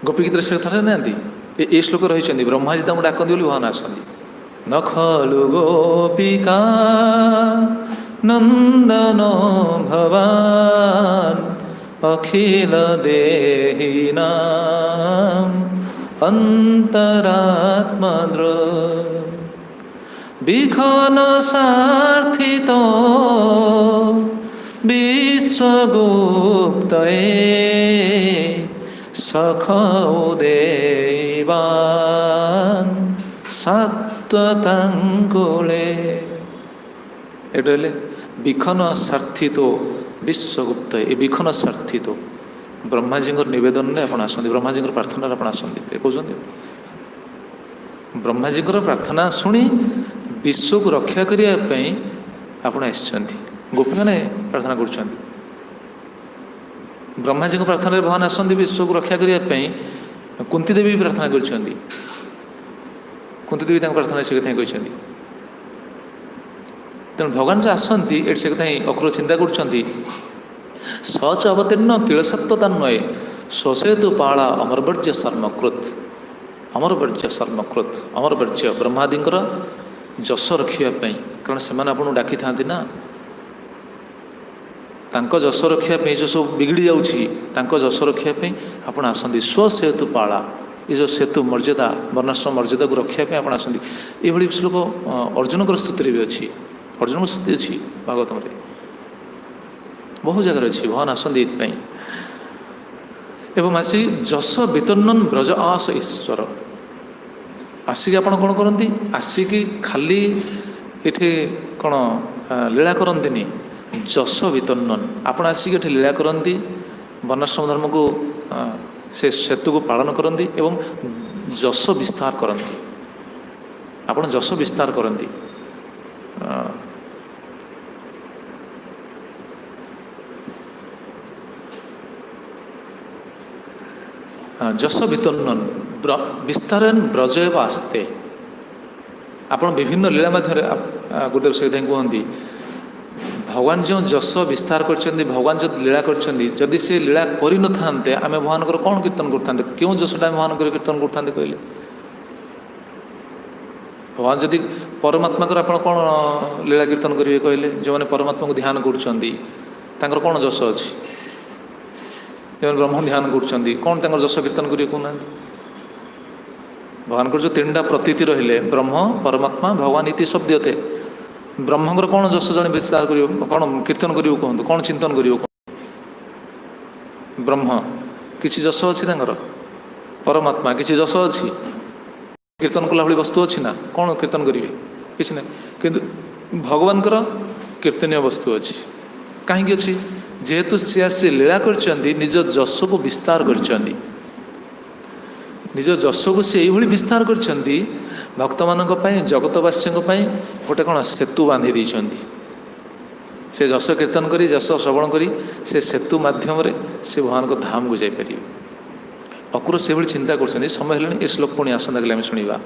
गोपी गीत से थे ना ये श्लोक रही ब्रह्माजी डाकती भगवान आसती न खलु गोपिका नंदन भवान अखिल देहिनां अंतरात्मद्र विघन सार्थितो विश्वगुप्तये सखौ देवान् सत्वतंकुले एटले विखन सार्थित विश्वगुप्त ये विखन सार्थित ब्रह्माजी नवेदन में आप आसती ब्रह्माजी प्रार्थना आप आसती कहते ब्रह्माजी प्रार्थना शुणी विश्व को रक्षा करने आपण आसती गोपी मैंने प्रार्थना कर ब्रह्माजी प्रार्थना भगवान आसती विश्व को रक्षा करने कुंती देवी भी प्रार्थना कर कुंती देवी प्रार्थना से कथा कहते तेणु भगवान जो आसती से कथा अक्रूर चिंता कर सहज अवतीर्ण कीलसत्वतान्वय स्वसेतु पाला अमरवर्ज्य सर्मकृत अमरवर्ज्य ब्रह्मादींकर जस रखापी कारण से आपको डाकी था ना जस रखापी जो सब बिगड़ी जाऊँगी जस रखापी आप आसती स्वसेतु पाला ये जो सेतु मर्यादा वर्णाश्रम मर्यादा को रखापी आप आसती ये श्लोक अर्जुन स्तुति भी अच्छी अर्जुन स्तुति अच्छी भागवत में बहुत जगह अच्छी भगवान आसती एवं आसी जस वितन्नन ब्रज आस ईश्वर आसिक आप कौन करती आसिक खाली ये कौन लीला करती जस वितन्नन आप आसिक ये लीला करती वर्णाश्रम धर्म को से सेतु को पालन करती एवं जस विस्तार करती आप जस विस्तार करती जस वितन्नन विस्तारन ब्रजयव आस्ते आप विभिन्न लीला मध्य गुरुदेव से कहते भगवान जो जस विस्तार कर भगवान जो लीला करदी से लीला कर न था आम भगवान कौन कीर्तन करते क्यों जसटा भगवान कीर्तन करते कहले भगवान जदि परमात्मा आप कौन लीला कीर्तन करेंगे कहले जो मैंने परमात्मा को ध्यान कर कौन जस अच्छी जो ब्रह्म ध्यान कर कौन जस कीर्तन करेंगे कहना भगवान जो तीनटा प्रतीति रहिले ब्रह्म परमात्मा भगवान इति शब्दते ब्रह्मर कौन जस जन विस्तार कर कौन कीर्तन करूँ कहतु कौन चिंतन कर ब्रह्म किसी जस अच्छी परमात्मा किसी जस अच्छी कीर्तन कला भाई वस्तु अच्छी ना कौन कीर्तन करेंगे किसी ना किंतु भगवान कीर्तनीय वस्तु अच्छी कहीं अच्छी जेहेतु सी आसी लीला कर निज जस को विस्तार कर निज जस को से विस्तार कर भक्त मान जगतवासी गोटे कौन सेतु बांधी देते से जस कीर्तन करी जस श्रवण करी से सेतु माध्यम से भगवान को धाम को जापर अक्रूर से चिंता कर समय है ये श्लोक पुणी आसंता कल शुणा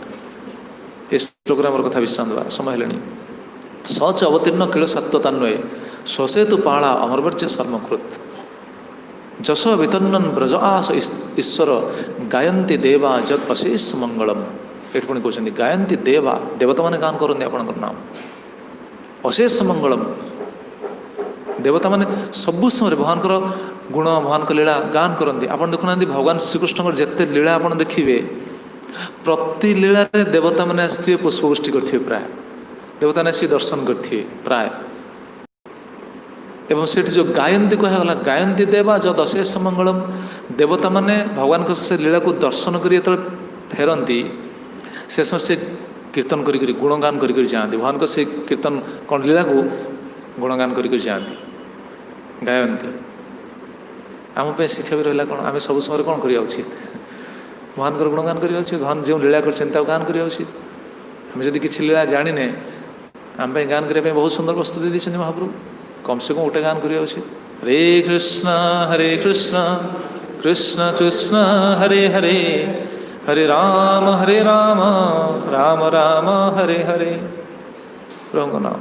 ये श्लोक कथा विश्राम देवा समय है सहज अवतीर्ण कील सत्वतान्वय स्वसेतु पाला अमरवर्ज्य सर्मकृत जस वितन्नन ब्रज आस ईश्वर गायंती देवा जद अशेष मंगलम ये पुणी कहते गायंती देवा देवता मैंने गान करते आप नाम अशेष मंगलम देवता मैंने सबु समय भगवान गुण भगवान लीला गान करती। आप देखुना भगवान श्रीकृष्ण जिते लीला आप देखिए प्रति लीला देवता मैंने आसवे पुष्पवृष्टि करेंगे प्राय देवता ने आसी दर्शन करेंगे प्राय एवं से जो गायंती कहगला गायंती देवा जो दशेष मंगलम देवता माने भगवान को से लीला को दर्शन कर फेरती से समय से कीर्तन करी गुणगान करी जाती भगवान को से कीर्तन कौन लीला को गुणगान करी जाती गायंती आम शिक्षा भी रहा कौन आम सब समय कौन करवा उचित भगवान गुणगान करवा उचित भगवान जो लीला कर गान करवा उचित आम जब किसी लीला जाने आम गान करने बहुत सुंदर प्रस्तुति देते महाप्रभु कम से कम गोटे गान करवा उचित हरे कृष्ण कृष्ण कृष्ण हरे हरे हरे राम राम राम हरे हरे प्रभु नाम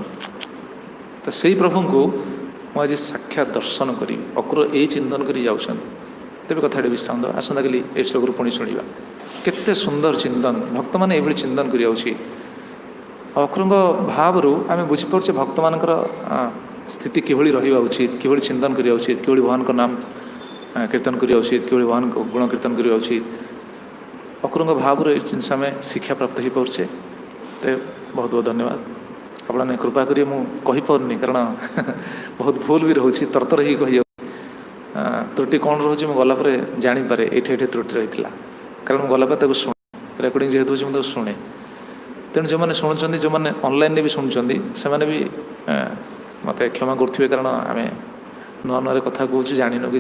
तो से प्रभु को मुझे साक्षात दर्शन करी अक्र यही चिंतन कर तेज कथा विश्राम दवा आसंता कल ये श्लोक पुणी शुणा केते सुंदर चिंतन भक्त मैंने ये चिंतन कर अक्र भाव आम बुझीपारे भक्त मान स्थिति किभली रहा उचित किभली चिंतन करवा उचित किभली भगवान का नाम कीर्तन करवा उचित किभली भगवान को गुण कीर्तन करवा उचित अक्र भाव जिनस आम शिक्षा प्राप्त हो पारे तो बहुत बहुत धन्यवाद आपने कृपा करी मुझे कारण बहुत भूल भी रोचे तरतर ही कही त्रुटि कौन रोचे मुझे गलापर जानीपे ये त्रुटि रही है कारण गलापर शुणे रेकर्डिंग जेहतु मुझे शुणे तेणु जो मैंने शुणुंट जो मैंने ऑनलाइन भी शुणुंट से भी मत क्षमा करेंगे कारण आम नुआ नुआ कथा कहूँ जाणीनु कि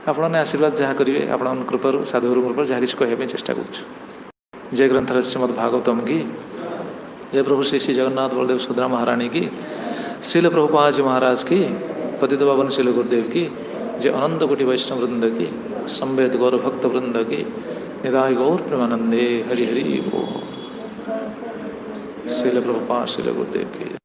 आपने आशीर्वाद जहाँ करेंगे आप कृपार साधुगुरु कृपा जहाँ किसी कहवाई चेष्टा करुँ जय ग्रंथराज श्रीमद् भागवतम की जय प्रभु श्री श्री जगन्नाथ बलदेव सुभद्रा महारानी की शील प्रभुपाद जी महाराज की पतित पावन शील गुरुदेव की जय अनंत कोटि वैष्णव वृंद की संवेद गौर भक्त वृंद की निदाय गौर प्रेमानंदे हरि हरि बोल शील प्रभुपाद शील गुरुदेव की।